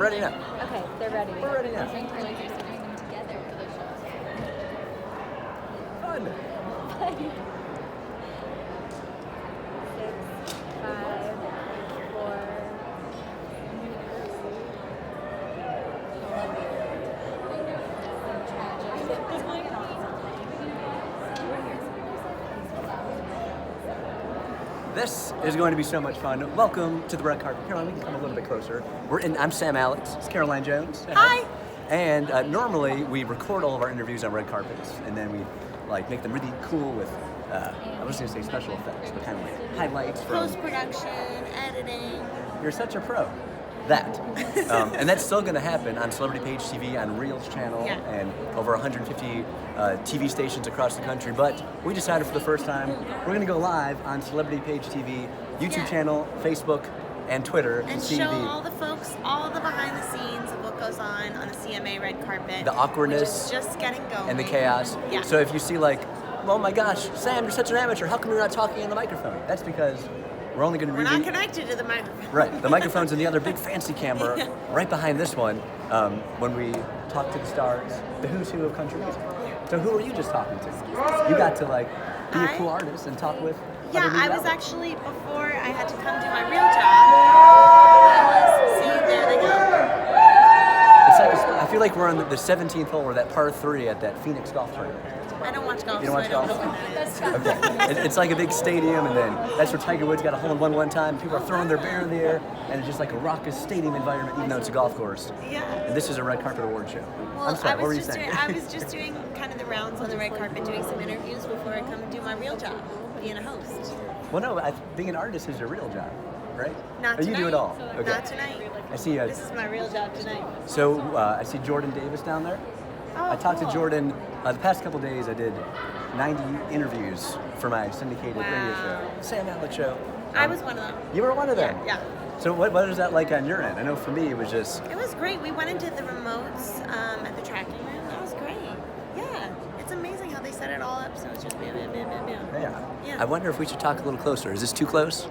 Ready now. Okay, they're ready. We're ready now. I think we're like used to doing them together for the shows. Fun. 6, 5, 4. This is going to be so much fun. Welcome to the red carpet. Caroline, we can come a little bit closer. I'm Sam Alex. It's Caroline Jones. Hi. And normally we record all of our interviews on red carpets, and then we make them really cool with I was going to say special effects, but kind of like highlights from Post-production, editing. You're such a pro. That. And that's still going to happen on Celebrity Page TV, on Reel's channel, Yeah. and over 150 TV stations across the country. But we decided for the first time, we're going to go live on Celebrity Page TV, YouTube Yeah. channel, Facebook, and Twitter. And to see show all the folks all the behind the scenes of what goes on the CMA red carpet. The awkwardness which is just getting going. and the chaos. Yeah. So if you see oh my gosh, Sam, you're such an amateur, how come you're not talking in the microphone? That's because we're only going to We're not connected to the microphone. Right, the microphone's in the other big fancy camera right behind this one when we talk to the stars, the who's who of country music. So who are you just talking to? You got to be a cool artist and talk with Yeah, other I media was outlets. actually, before I had to come do my real job, see, there they go. It's I feel like we're on the 17th hole or that par 3 at that Phoenix golf tournament. I don't watch golf, You don't watch so I don't golf? know what that is. Okay, it's like a big stadium, and then that's where Tiger Woods got a hole-in-one one time. People are throwing their beer in the air, and it's just like a raucous stadium environment, even though it's a golf course. Yeah. And this is a red carpet award show. Well, I'm sorry, I what were was you just saying? I was just doing kind of the rounds on the red carpet, doing some interviews before I come do my real job, being a host. Well, no, being an artist is your real job, right? Not Or tonight. you do it all. Okay. Not tonight. I see. This is my real job tonight. So I see Jordan Davis down there. Oh, I talked to cool. Jordan the past couple days. I did 90 interviews for my syndicated radio show, Wow. Sam Alex show. I was one of them. You were one of them. Yeah. So what is that like on your end? I know for me it was just. It was great. We went into the remotes at the tracking room. That was great. Yeah. It's amazing how they set it all up so it's just bam, bam, bam, bam, bam. Yeah. Yeah. I wonder if we should talk a little closer. Is this too close?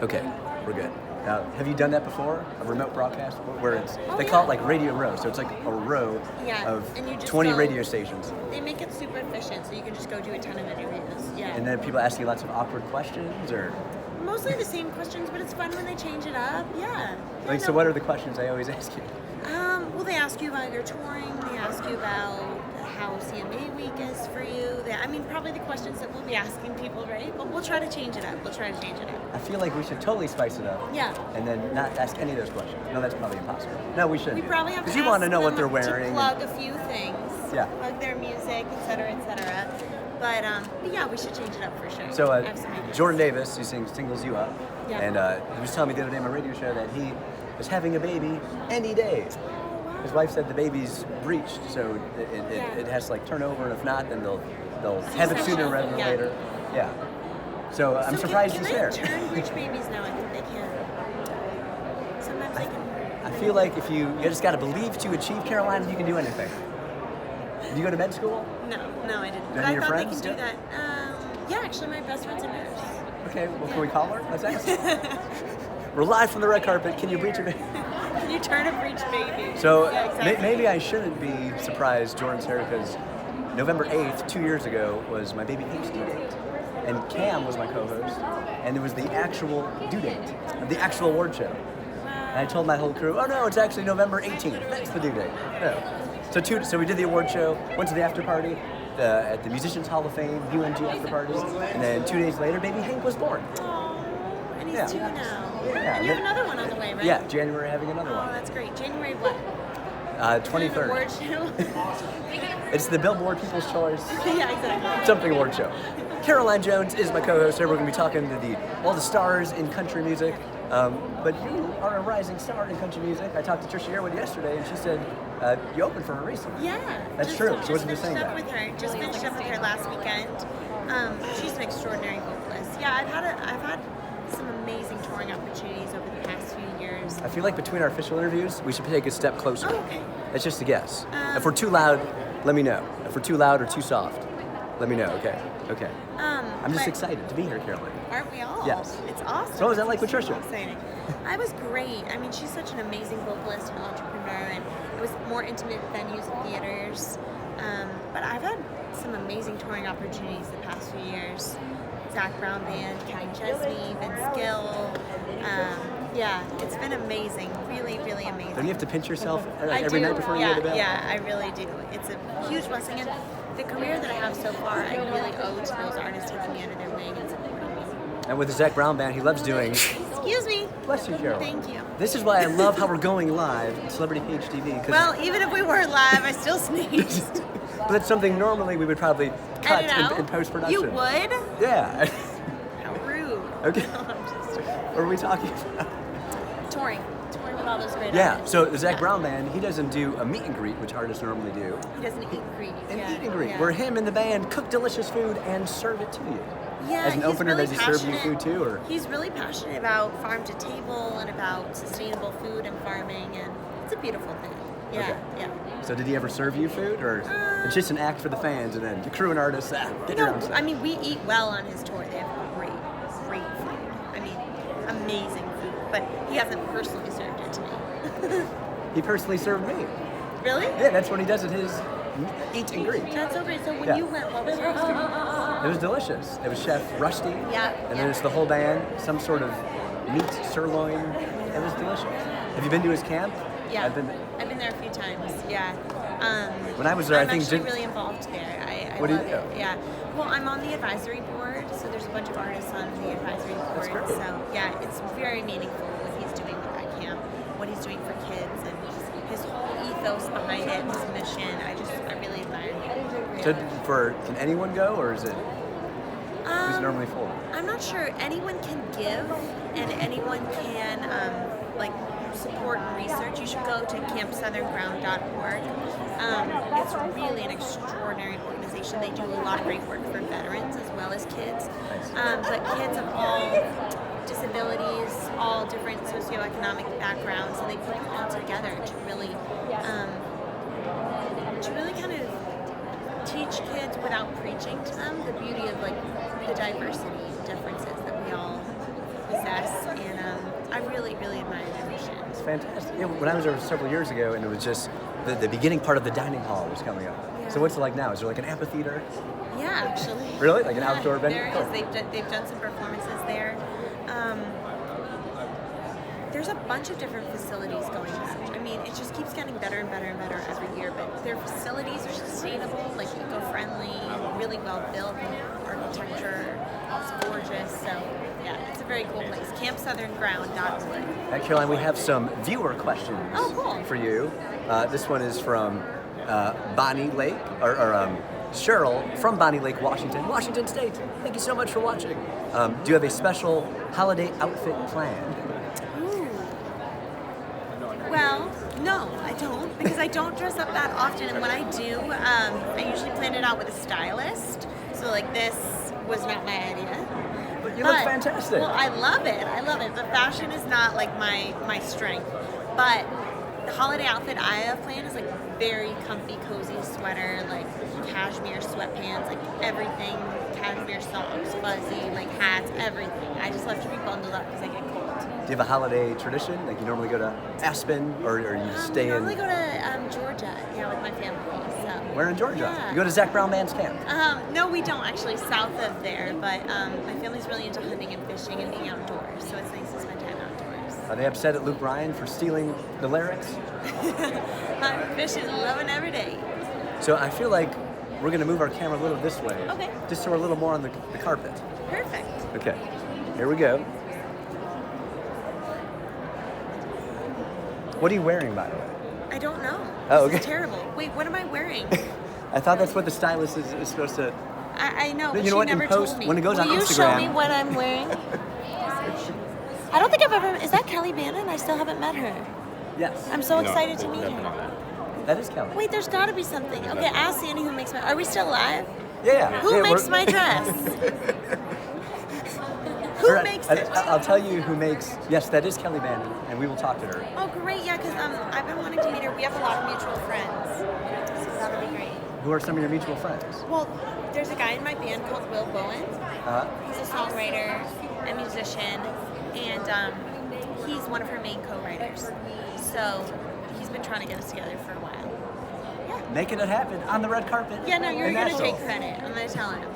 Okay, we're good. Now, have you done that before? A remote broadcast where they call it like Radio Row, so it's like a row Yeah, of and you just 20 go- radio stations, They make it super efficient so you can just go do a ton of interviews. Yeah. and then people ask you lots of awkward questions, or Mostly the same questions, but it's fun when they change it up. Yeah. like. So, what are the questions I always ask you? Well, they ask you about your touring. They ask you about how CMA week is for you. Probably the questions that we'll be asking people, right? But we'll try to change it up. I feel like we should totally spice it up. Yeah. And then not ask any of those questions. No, that's probably impossible. No, we shouldn't. We probably have to because you want to ask know what them they're wearing. to plug a few things. Yeah. Plug their music, et cetera. But yeah, we should change it up for sure. So I have some ideas. Jordan Davis, who singles you up, Yeah. and he was telling me the other day on my radio show that he is having a baby any day. Oh, wow. His wife said the baby's breached, so it has to turn over, and if not, then they'll have it sooner rather than Yeah. later. Yeah. So I'm So surprised can he's there. they turn breech babies now? I think they can. Sometimes they can. I feel like if you just got to believe to achieve, Carolina, you can do anything. Did you go to med school? No, I didn't. Do But any I of your thought friends they can do do? that. Yeah, actually, my best friend's a nurse. Okay, well, can we call her? Let's ask. We're live from the red carpet. Can you breach a baby? Can you turn a breech baby? So Yeah, exactly. maybe I shouldn't be surprised Jordan's here because November 8th, 2 years ago, was my baby Hank's due date. And Cam was my co-host, and it was the actual due date of the actual award show. And I told my whole crew, oh no, it's actually November 18th. That's the due date. No. So we did the award show, went to the after party at the Musicians Hall of Fame, UMG after party, and then 2 days later, baby Hank was born. Oh, and he's Yeah. 2 now. Yeah. And you have another one on the way, right? Yeah, January having another Oh, one. that's great. January what? 23rd. Award show. It's the Billboard People's Choice Yeah, exactly. Something Award Show. Caroline Jones is my co-host here. We're going to be talking to all the stars in country music. But you are a rising star in country music. I talked to Trisha Yearwood yesterday, and she said you opened for her recently. Yeah. That's true. She wasn't Just just saying finished up that. with her. Just finished up with her last weekend. She's an extraordinary vocalist. Yeah, I've had some amazing touring opportunities over the past few years. I feel like between our official interviews, we should take a step closer. Oh, okay. That's just a guess. If we're too loud, let me know. If we're too loud or too soft, let me know. Okay. I'm just But- excited to be here, Caroline. Aren't we all? Yes. It's awesome. So what was that like It's with so Trisha? exciting. I was great. I mean, she's such an amazing vocalist and entrepreneur, and it was more intimate venues and theaters. But I've had some amazing touring opportunities the past few years. Zach Brown Band, Kenny Chesney, Vince Gill. Yeah, it's been amazing. Really, really amazing. Don't you have to pinch yourself I every do. night before you Yeah, go to bed? yeah, I really do. It's a huge blessing, and the career that I have so far, I really owe to those artists taking me under their wing and supporting me. And with the Zach Brown Band, he loves doing. Excuse me. Bless you, Caroline. Thank you. This is why I love how we're going live in Celebrity PHTV. 'Cause- Well, even if we weren't live, I still sneezed. but that's something normally we would probably cut Edit out. in post-production. You would? Yeah. How rude. Okay. I'm just What are we talking about? touring with all those great Yeah, artists. so the Zach Yeah. Brown Band, he doesn't do a meet and greet, which artists normally do. He doesn't eat and greet. An Yeah, meet and greet, yeah. where him and the band cook delicious food and serve it to you. Yeah, As an he's opener, really does he serve you passionate. food too, or? He's really passionate about farm to table and about sustainable food and farming, and it's a beautiful thing. Yeah, Okay. yeah. So did he ever serve you food, or it's just an act for the fans, and then the crew and artists, get your No, own stuff? I mean, we eat well on his tour. They have great food. I mean, amazing food. But he hasn't personally served it to me. He personally served me. Really? Yeah, that's what he does at his eat and greet. That's so great. So when Yeah. you went, what was your experience? It was delicious. It was Chef Rusty. Yeah, And yeah. then it's the whole band, some sort of meat sirloin. It was delicious. Have you been to his camp? Yeah, I've been. there a few times. Yeah. When I was there, I I'm think actually Jen- really involved there. I What do you love do? it. Yeah. Well, I'm on the advisory board, so there's a bunch of artists on the advisory board. great. So yeah, it's very meaningful what he's doing with that camp, what he's doing for kids, and his whole ethos behind it, his mission. I really admire him. So can anyone go, or is it who's normally for? I'm not sure. Anyone can give, and anyone can support and research. You should go to campsouthernground.org. It's really an extraordinary organization. They do a lot of great work for veterans as well as kids, but kids of all disabilities, all different socioeconomic backgrounds, and they put them all together to really kind of teach kids without preaching to them the beauty of the diversity and differences that we all possess, and I really, really admire their mission. It's fantastic. Yeah, when I was there several years ago, and it was just the beginning part of the dining hall was coming up. Yeah. So what's it like now? Is there like an amphitheater? Yeah, actually. Really? Like an Yeah, outdoor venue? There Cool. is. They've done some performances there. There's a bunch of different facilities going on. I mean, it just keeps getting better and better and better every year. But their facilities are sustainable, like eco-friendly, really well built. Architecture, it's gorgeous. So yeah, it's a very cool place. CampSouthernGround.org. Caroline, we have some viewer questions Oh, cool. for you. This one is from Bonnie Lake, or Cheryl from Bonnie Lake, Washington State. Thank you so much for watching. Do you have a special holiday outfit planned? Well, no, I don't, because I don't dress up that often, and when I do, I usually plan it out with a stylist. So this was not my idea. But you look fantastic. Well, I love it. But fashion is not my strength. But the holiday outfit I have planned is very comfy, cozy sweater, cashmere sweatpants, everything, cashmere socks, fuzzy, hats, everything. I just love to be bundled up because I get cold. Do you have a holiday tradition? Like you normally go to Aspen, or you stay We in? normally go to Georgia, with my family. So. Where in Georgia? Yeah. You go to Zach Brown Band's camp. No, we don't actually, south of there, but my family's really into hunting and fishing and being outdoors, so it's nice to spend time outdoors. Are they upset at Luke Bryan for stealing the lyrics? Hunting, fishing, loving every day. So I feel like we're going to move our camera a little this way. Okay. Just so we're a little more on the carpet. Perfect. Okay. Here we go. What are you wearing, by the way? I don't know. Oh, This okay. is terrible. Wait, what am I wearing? I thought that's what the stylist is supposed to. I know, but You know what, she in never post, told me. when it goes Will on you Instagram- show me what I'm wearing? I don't think I've ever... Is that Kelly Bannon? I still haven't met her. Yes. I'm so excited to meet her. That is Kelly. Wait, there's got to be something. Okay, ask Sandy who makes my... Are we still live? Yeah. Who yeah, makes we're- my dress? Who All right, makes it? I'll tell you who makes. Yes, that is Kelly Bannon, and we will talk to her. Oh, great, yeah, because I've been wanting to meet her. We have a lot of mutual friends. So that'll be great. Who are some of your mutual friends? Well, there's a guy in my band called Will Bowen. He's a songwriter and musician, and he's one of her main co-writers. So he's been trying to get us together for a while. Yeah. Making it happen on the red carpet. Yeah, no, you're in going to Nashville. take credit. I'm going to tell him.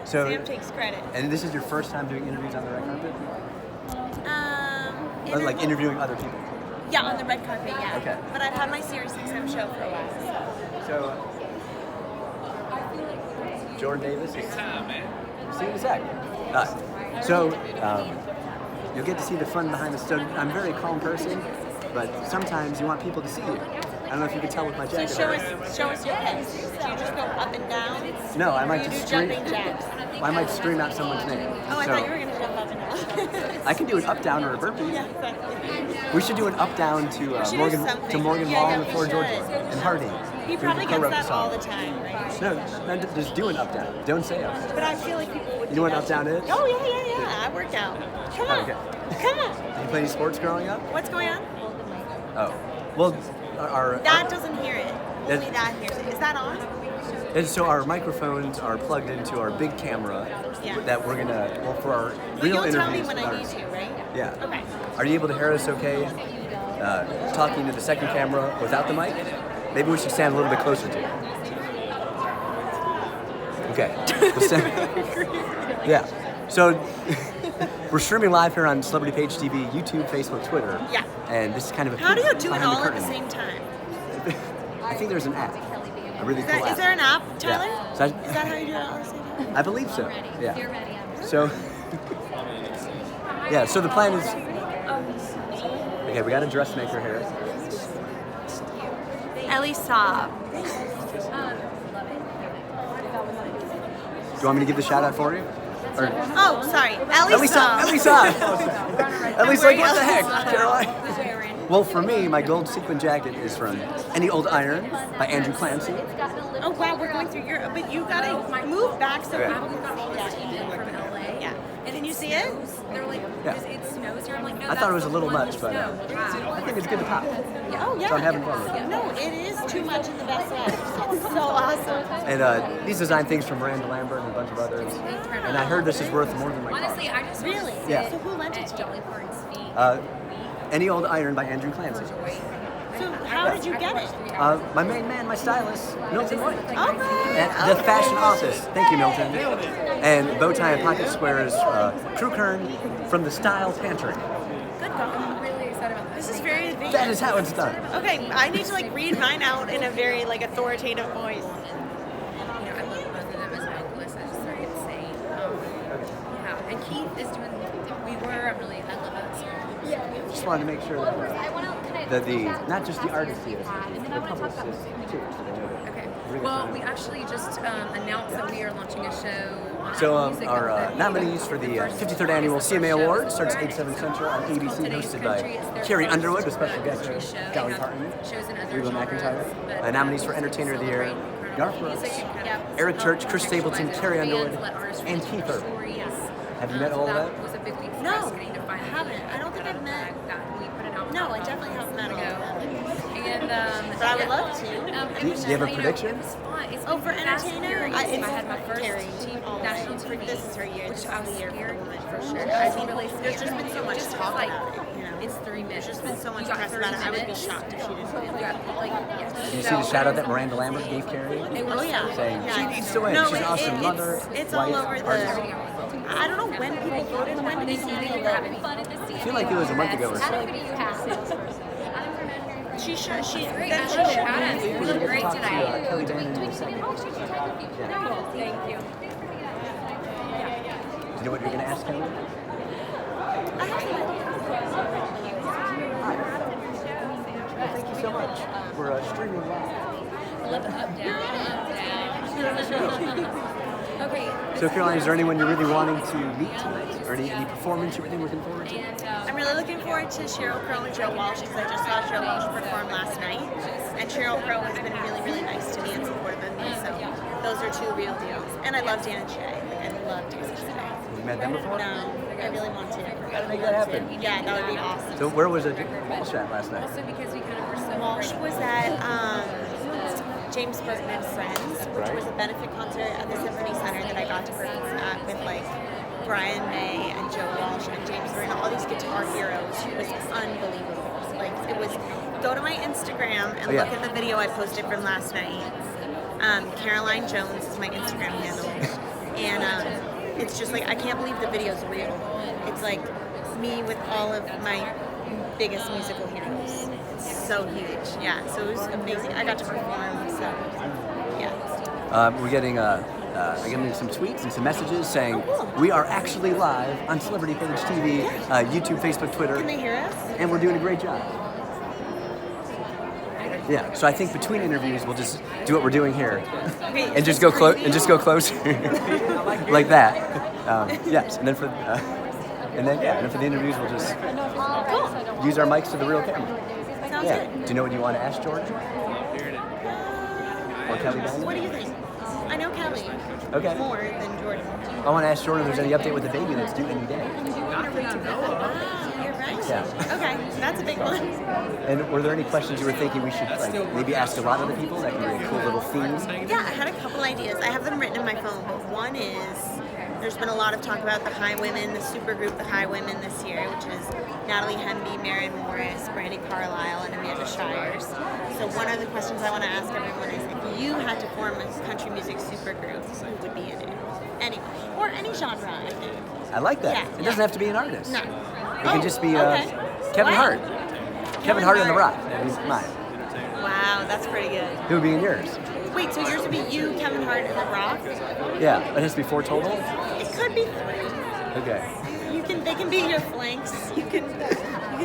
So, Sam takes credit. And this is your first time doing interviews on the red carpet? Like Interview- interviewing other people? Yeah, on the red carpet, yeah. Okay. But I've had my Series 6M show for a while. So, Jordan Davis is. See you in a sec. You'll get to see the fun behind the stuff. I'm a very calm person, but sometimes you want people to see you. I don't know if you can tell with my So jacket. show us your hips. Do you just go up and down? No, I might Or you just do scream. jumping jacks. I might scream out someone's name. Oh, I So, thought you were going to jump up and down. I can do an up down or a burpee. Yeah, exactly. We should do an up down to should do Morgan something. Morgan Yeah, Law yeah, in we Fort Georgia should. and Hardy. He probably We gets co-wrote the that all song. the time, right? No, just do an up down. Don't say up. But I feel like people would You know do what that up down too. is? Oh, yeah. I work out. Come on. Okay. Come on. Did you play any sports growing up? What's going on? Oh, well, our Dad doesn't hear it. That's- Only Dad hears it. Is that on? and so our microphones are plugged into our big camera Yeah. that we're gonna for our But real you'll interviews. tell me when I with need ours. to, right? Yeah. Okay. Are you able to hear us okay? Talking to the second camera without the mic? Maybe we should stand a little bit closer to you. Okay. We'll stand- yeah. So we're streaming live here on Celebrity Page TV, YouTube, Facebook, Twitter. Yeah. And this is kind of a How do you peek do it behind all at curtain. the same time? I think there's an app. A really cool app. Is there an app, Tyler? Yeah. So Is that how you do it all at the same time? I believe so. Yeah. So, yeah. So the plan is. Okay, we got a dressmaker here. Ellie Saab. Do you want me to give the shout out for you? Or Oh, sorry. Ellie Saab. Ellie Saab. Ellie's like, what the heck, Saab. Caroline? Well, for me, my gold sequin jacket is from Any Old Iron by Andrew Clancy. Oh wow, we're going through Europe, but you gotta move back so Okay. people can see that. from LA. Yeah. Can you see it? They're like, Yeah. it snows here. I'm like, no, I thought it was a that's little the one much, but snow. I think it's good to pop. Oh yeah. So I'm having fun with it. No, it is too much in the best way. It's so awesome. And these design things from Miranda Lambert and a bunch of others. And I heard this is worth more than my car. Honestly, I just Really? Yeah. So who lent it at to Dolly you? Parton's feet. Any Old Iron by Andrew Clancy. So how did you get it? My main man, my stylist, Milton White. Okay. At the Fashion Office. Thank you, Milton. And Bowtie and Pocket Squares, Crew Kern from the Style Pantry. Good call. I'm really excited about this. This is very advanced. That is how it's done. Okay, I need to read mine out in a very authoritative voice. You know, I love both of them as vocalists. I just started to say, yeah. And Keith is doing We Were. I love that song. Just wanted to make sure that, that not just the artist is, the publicist is too. So they know that Okay. really Well, fun. we actually just announced that we are launching a show on So music our that- nominees for the 53rd annual CMA Award starts at 8/7 Central on ABC, hosted by Carrie Underwood with special guest host Dolly Parton, Reba McIntyre. Nominees for Entertainer of the Year, Garth Brooks, Eric Church, Chris Stapleton, Carrie Underwood, and Kiefer. Have you met all of that? Was a big week for No, us getting to find I haven't. I don't think I've met. that we put it out. No, I definitely haven't met all of them. And But I would love to. Do you have a prediction? It was fun. It's Oh, been for fast entertainer, series. I I had my first Carrie. national TV. This is her year. This Which is I was the year for scared the woman, for for sure. sure. I mean, really there's just been so much Just talk like, about it. You know? It's 3 minutes. There's just been so much You got press 30 about it. I would be minutes. shocked if she didn't win. Yeah, like, yes. Did you see the shout out that Miranda Lambert gave Carrie? Oh yeah. Saying Yeah. she needs to win. No, She's an awesome mother, it's all wife, over artist. the. I don't know when people voted. When did you Having fun at the I feel like it was a month ago or so. She should. She. Great. That I she should should. have it. You We're look gonna great talk to today. Kelly Bannon in a second. Thank you. Do you know what you're going to ask Kelly? I have some Thank you so much. We're streaming live. Up, down. Okay. So, Caroline, is there anyone you're really wanting to meet tonight? Or any performance you're really looking forward to? And I'm really looking forward to Sheryl Crow and Joe Walsh because I just saw Joe Walsh perform last night. And Sheryl Crow has been really, really nice to me and supportive of me. So those are two real deals. And I love Dan and Shay. I love Dan and Shay. Have you met them before? No, I really want to. Gotta make that happen. Yeah, that would be awesome. So, where was Walsh at last night? also because we kind of were so Walsh was at James Burton and Friends, which was a benefit concert at the Symphony Center that I got to perform at with like Brian May and Joe Walsh and James Burton, all these guitar heroes. It was unbelievable. Like it was. Go to my Instagram and look at the video I posted from last night. Caroline Jones is my Instagram handle, and it's just like I can't believe the video's real. It's like me with all of my biggest musical heroes. It's so huge, yeah. So it was amazing. I got to perform, so yeah. We're getting getting some tweets and some messages saying we are actually live on Celebrity Page TV, YouTube, Facebook, Twitter. Can they hear us? And we're doing a great job. Yeah, so I think between interviews we'll just do what we're doing here, and just go close and just go closer, like that. Yes, and then for the interviews we'll just use our mics to the real camera. Sounds good. Do you know what you want to ask George? Or Kelly Bennett? What do you think? I know Kelly. Okay. More than Jordan. I want to ask Jordan if there's any update with the baby that's due any day. You're right. Yeah. Okay, that's a big one. And were there any questions you were thinking we should maybe ask a lot of the people? That could be a cool little theme. Yeah, I had a couple ideas. I have them written in my phone, but one is there's been a lot of talk about the High Women, the supergroup The High Women this year, which is Natalie Hemby, Maren Morris, Brandi Carlile, and Amanda Shires. So one of the questions I want to ask everyone is if you had to form a country music supergroup, who would be in it? Anyone. Or any genre, I think. I like that. Yeah, It doesn't have to be an artist. No. It can just be okay. Kevin Wow. Hart. Kevin Hart and The Rock. He's mine. Wow, that's pretty good. Who would be in yours? Wait, so yours would be you, Kevin Hart, and The Rock? Yeah, it has to be 4 total? It could be 3. Okay. They can be your flanks. You can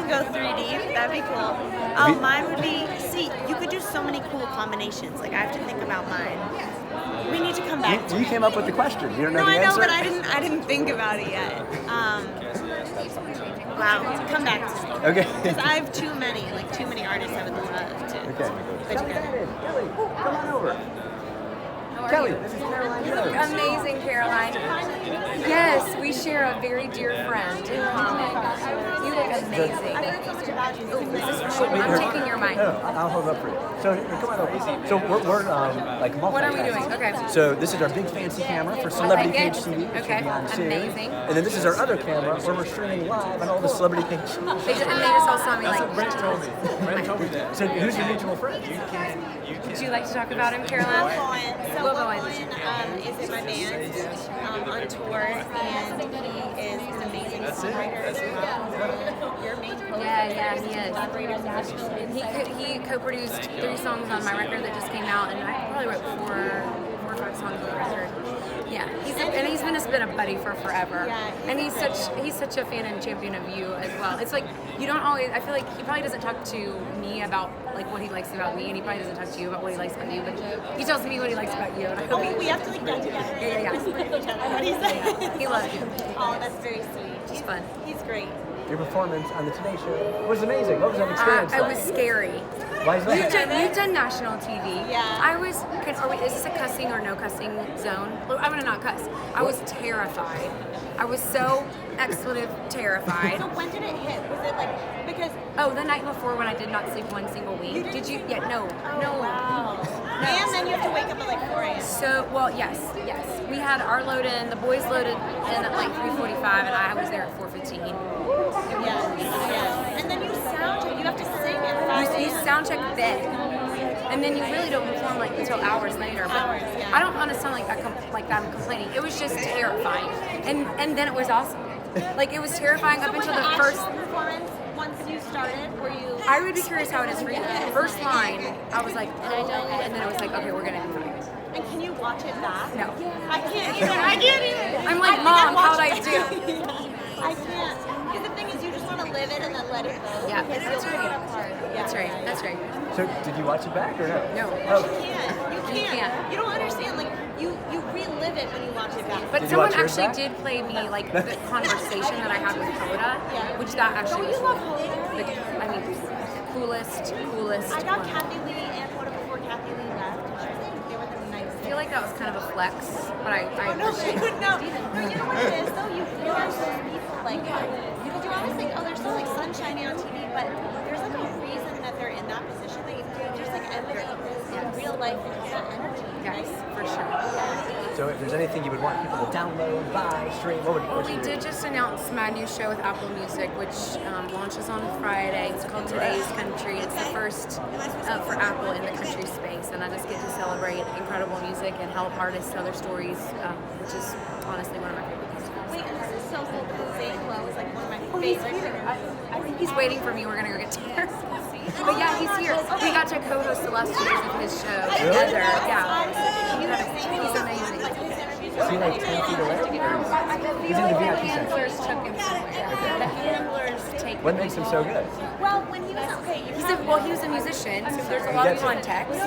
go 3 deep. That'd be cool. Oh, mine would be. See, you could do so many cool combinations. Like I have to think about mine. We need to come back to You it. came up with the question. You don't know No, the I know, answer? but I didn't think about it yet. Wow, come back to me. Okay. Because I have too many artists I would love to Okay. put together. Kelly, come on over. How are Kelly, you? this is Caroline You look Jones. amazing, Caroline. Yes, we share a very dear friend in common. You look amazing. I'm taking your mic. No, I'll hold it up for you. So come on over. So we're like multitasking. What are we doing? Okay. So this is our big fancy camera for Celebrity I like Page it. TV, which Okay, will be on soon. amazing. And then this is our other camera where we're streaming live on all the Celebrity Page. They just all saw me like. Brent told me. Brent told me that. So who's your mutual friend? Would you like to talk about him, Caroline? So Will Will Bowen. is in my band on tour, and he is an amazing songwriter as well. Your main co Yeah, he is. collaborator in Nashville. He co-produced 3 songs on my record that just came out, and I probably wrote 4 or 5 songs on the record. Yeah, he's been a buddy for forever, and he's such a fan and champion of you as well. It's like you don't always. I feel like he probably doesn't talk to me about like what he likes about me, and he probably doesn't talk to you about what he likes about you. But he tells me what he likes about you. And I hope We have to like get together. Yeah. Whisper to each other what he said. He loves you. Oh, that's very sweet. It's fun. He's great. Your performance on the Today Show was amazing. What was that experience It like? was scary. Why is that? You've done national TV. Yeah. Is this a cussing or no cussing zone? Well, I'm gonna not cuss. I was terrified. I was so expletive terrified. So when did it hit? Was it like because? Oh, the night before when I did not sleep one single week. Did you? Yeah, no. Wow. And then you have to wake up at like 4 a.m. So, well, yes. We had our load in, the boys loaded in at like 3:45, and I was there at 4:15. Yeah. And then you sound check. You have to sing at 5 You a.m. sound check then, and then you really don't perform like until hours later. But I don't want to sound like I'm complaining. It was just terrifying, and then it was awesome. Like it was terrifying up until the first. Performance once you started, were you? I would be curious how it is for you. The first line, I was like, oh, and then it was like, okay, we're gonna be fine. And can you watch it back? No. I can't either. I'm like, think Mom, how'd I watched do? it. I can't. Because the thing is, you just want to live it and then let it go. Yeah, because that's you'll right. pick it apart. Yeah. That's right. So did you watch it back or no? No. Oh, You can't. can't. You don't understand. Like you relive it when you watch it back. But Did you someone watch yours actually back? did play me like the conversation that I had with Coda, which that actually was coolest I got one. Kathy Lee and Coda before Kathy Lee left. They were the nicest. I feel like that was kind of a flex, but I No, appreciate it. no, you know what it is though? You realize those people, like, because you always think, oh, they're so like sunshiny on TV, but there's like a reason that they're in that position that you just like emanate this real life and have that energy. Yes, for sure. So if there's anything you would want people to download, buy, stream, what would Well, we did just announce my new show with Apple Music, which launches on Friday. It's called Today's Country. It's the first for Apple in the country space, and I just get to celebrate incredible music and help artists tell their stories, which is honestly one of my favorite things. Wait, and this is so cool because Zaylo is like one of my He's favorite. here. I think he's waiting for me. We're gonna go get dinner. But yeah, he's here. We got to co-host the last 2 years of his show together. Yeah, he's amazing. Is he like 10 feet away? Or he's in the VIP section. Handlers took him somewhere. The handlers take. What makes him so good? Well, when he was okay, He was a musician, so there's a lot of context. I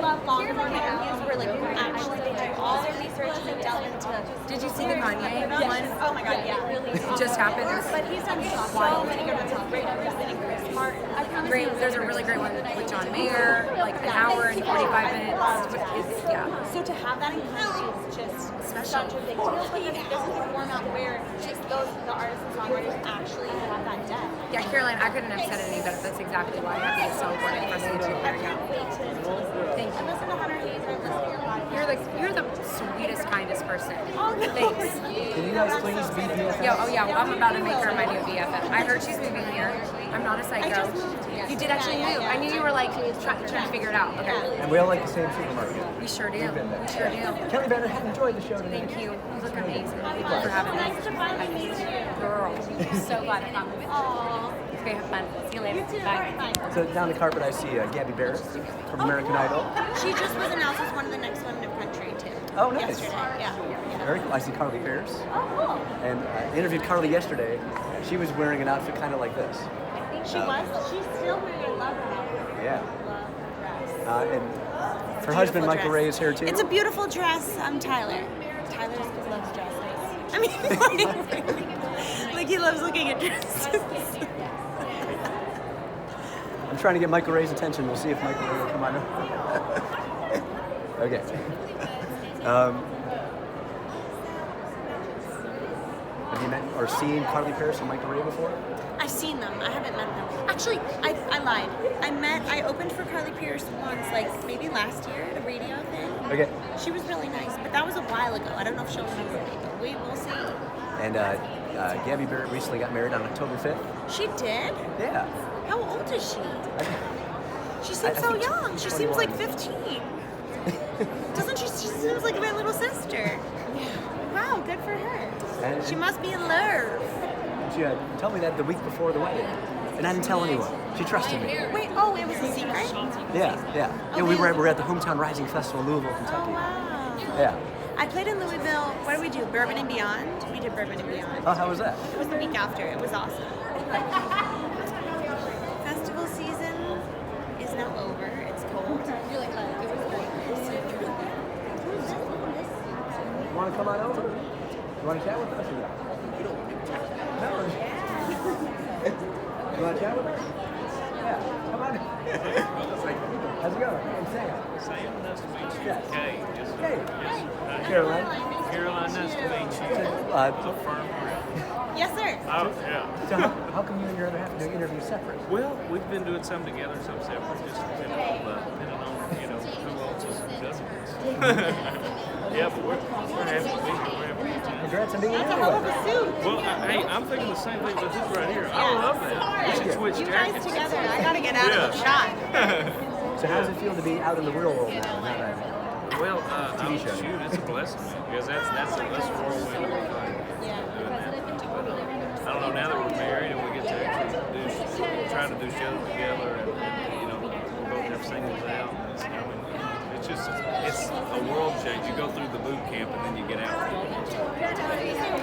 love long interviews where like actually they do all their research and they delve into. Did you see the Kanye one? Oh my God, yeah, really. It just happened. But he's done so many good ones. Great representing Chris Martin. Great. There's a really great one with John Mayer, like an hour and 45 minutes. Yeah. So to have that in country is just such a big deal because this is a format where just the artists and songwriters actually have that depth. Yeah, Caroline, I couldn't have said it any better. That's exactly why I think it's so important for us to do I there. can't wait to Thank you. listen to Hunter Hayes or listen to your podcast. You're the sweetest, kindest person. Oh, Thanks. Can you guys please be BFFs? Yeah. Well, I'm about to make her my new BFF. I heard she's moving here. I'm not a psycho. You did actually move. I knew you were like trying to figure it out. Okay. And we all like the same supermarket. We sure do. We sure do. Kelly Banner, have enjoyed the show today. Thank you. You look amazing. Thank you for having Nice to me. finally meet you. Girl. So glad I found you. Aww. Okay, have fun. See you later. You too. Bye. Bye. So down the carpet, I see Gabby Barrett from American Idol. She just was announced as one of the next women of country too. Oh, nice. Yesterday. Yeah. Very cool. I see Carly Pearce. Oh, cool. And I interviewed Carly yesterday. She was wearing an outfit kind of like this. She was. She's still wearing a love dress. Yeah. Love dress. And her husband, Michael Ray, is here too. It's a beautiful dress. I'm Tyler. Tyler loves dresses. I mean, like he loves looking at dresses. I'm trying to get Michael Ray's attention. We'll see if Michael Ray will come on over. Okay. Have you met or seen Carly Pearce and Michael Ray before? I've seen them. I haven't met them. Actually, I lied. I opened for Carly Pearce once, like maybe last year at a radio thing. Okay. She was really nice, but that was a while ago. I don't know if she'll remember me, but we'll see. And Gabby Barrett recently got married on October 5th. She did? Yeah. How old is she? She I seems so think young. She 21. seems like 15. Doesn't she? She seems like my little sister. Wow, good for her. And She must be in love. she told me that the week before the wedding, and I didn't tell anyone. She trusted me. Wait, oh, it was a secret? Yeah. We were at the Hometown Rising Festival in Louisville, Oh, Kentucky. wow. Yeah. I played in Louisville. What did we do? Bourbon and Beyond? We did Bourbon and Beyond. Oh, how was that? It was the week after. It was awesome. Festival season is now over. It's cold. You want to come on over? You want to chat with us? Or no? You want to chat with us? Yeah, come on. How's it going? I'm Sam. Sam, nice to meet you. Yes. Kay, yes, sir. Hey. Yes. Caroline. Caroline, nice to meet you. So Firm. Yes, sir. Oh, yeah. how come you and your other half are doing interviews separate? Well, we've been doing some together, some separate, just depending on, who else is does Yeah, but we're happy to be here. We're having a good time. Congrats on being in That's a hell of anyway. a suit. Well, hey, I'm thinking the same thing about this right here. I love that. We should switch You guys jackets. together. I gotta get out of the shot. So how does it feel to be out in the real world now? Well, shoot, it's a blessing, man, because that's a whirlwind of a thing. Yeah. Doing that. But, I don't know, now that we're married and we get to actually try to do shows together and we both have singles out. And it's a world change. You go through the boot camp and then you get out.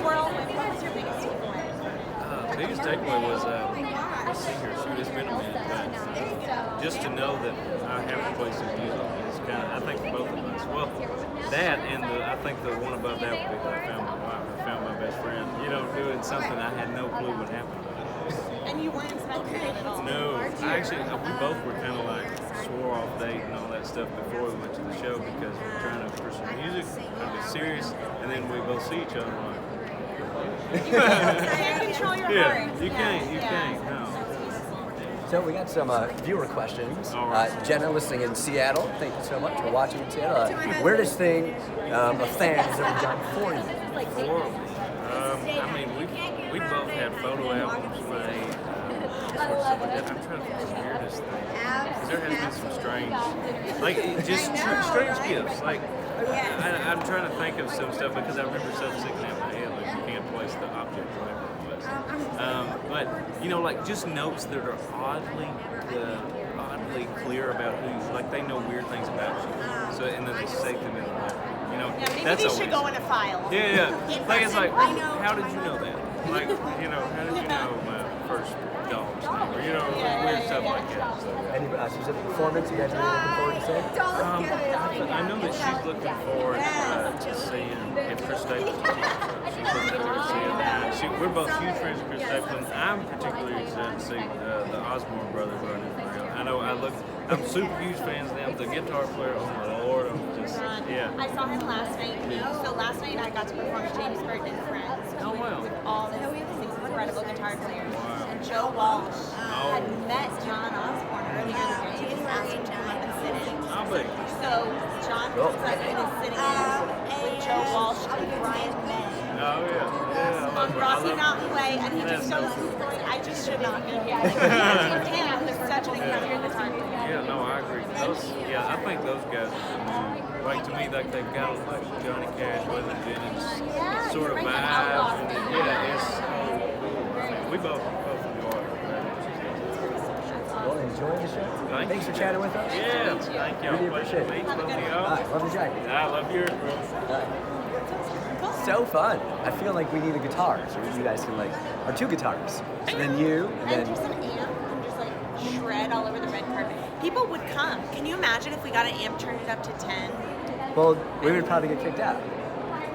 What was your biggest takeaway? Biggest takeaway was, let's see here, shoot, it's been a minute, but just to know that I have a place in music is kind of, I think for both of us. Well, that and I think the one above that would be that I found my wife, I found my best friend, doing something I had no clue would happen. And you weren't expecting it at all. No, we both were kind of like swore off date and all that stuff before we went to the show because we're trying to pursue music, trying to be serious, and then we both see each other like, You can't control your heart. you can't, no. So So we got some viewer questions. All right. Jenna, listening in Seattle, thank you so much for watching in Seattle. Weirdest thing of fans that we've done for you? I mean, we both had photo albums made. Stuff like that. I'm trying to think of the weirdest thing. 'Cause there has been some strange, like just strange gifts. Like I'm trying to think of some stuff because I remember stuff sticking out my head. Like you can't place the object wherever it was. But you know, like just notes that are oddly clear about who, like they know weird things about you. So and then they save them in the letter. You know, Yeah, maybe that's they should always- go in a file. Yeah. Like it's like, how did you know that? Like, you know, how did you know my first dog's name? Or, you know, weird stuff like that. So, Any specific performance you guys are really looking forward to seeing? I know that she's looking forward to seeing if Chris Stapleton. She's looking forward to seeing that. We're both huge friends of Chris Stapleton. I'm particularly excited to see the Osborne brothers running around. I'm super huge fans of them. The guitar player, oh my lord, I'm just, yeah. I saw him last night. So last night I got to perform James Burton and Friends. Oh, wow. With all these incredible guitar players. And Joe Walsh had met John Osborne earlier in the day and asked him to come up and sit in. I'll be. So John comes up and is sitting in with Joe Walsh and Brian May. Oh, yeah. On Rocky Mountain Way, and he just goes, I just should not be here. Damn, he was such an incredible guitar player. Yeah, no, I agree. I think those guys, like to me, like they've got like Johnny Cash, Waylon Jennings sort of vibe. Yeah, it's so cool. I mean, we both enjoy it. Well, enjoy the show. Thanks for chatting with us. Yeah, thank you. Really appreciate it. Meet both of All y'all. right, love the jacket. I love yours, bro. So fun. I feel like we need a guitar, so you guys can or two guitars. So then you, and And then just an amp and just like shred all over the red carpet. People would come. Can you imagine if we got an amp, turned it up to 10? well, we would probably get kicked out.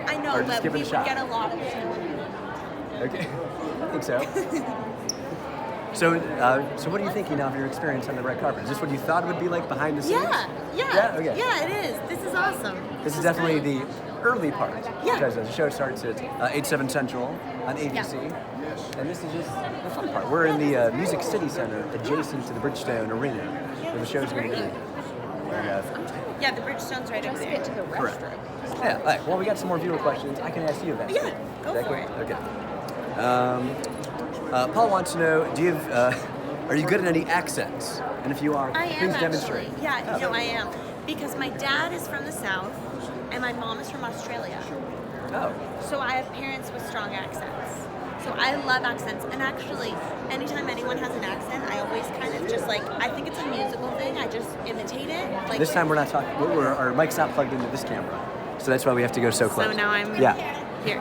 I know, Or just but give it we a would shot. get a lot of people. Okay, I think so. So what are you thinking of your experience on the red carpet? Is this what you thought it would be like behind the scenes? Yeah, okay. Yeah, it is. This is awesome. This is definitely the early part. Yeah. Because the show starts at 8/7 Central on ABC. And this is just the fun part. We're in the Music City Center adjacent to the Bridgestone Arena where the show's going to be. Yeah, the Bridgestone's right over there. Correct. Yeah, all right. Well, we got some more viewer questions. I can ask you about Yeah, go for it. Okay. Paul wants to know, are you good at any accents? And if you are, I am please actually. demonstrate. Yeah, you know, I am. Because my dad is from the South and my mom is from Australia. Oh. So I have parents with strong accents. So I love accents. And actually, anytime anyone has an accent, I always kind of just I think it's a musical thing. I just imitate it. Like This time we're not talking, our mic's not plugged into this camera. So that's why we have to go so close. So now I'm here.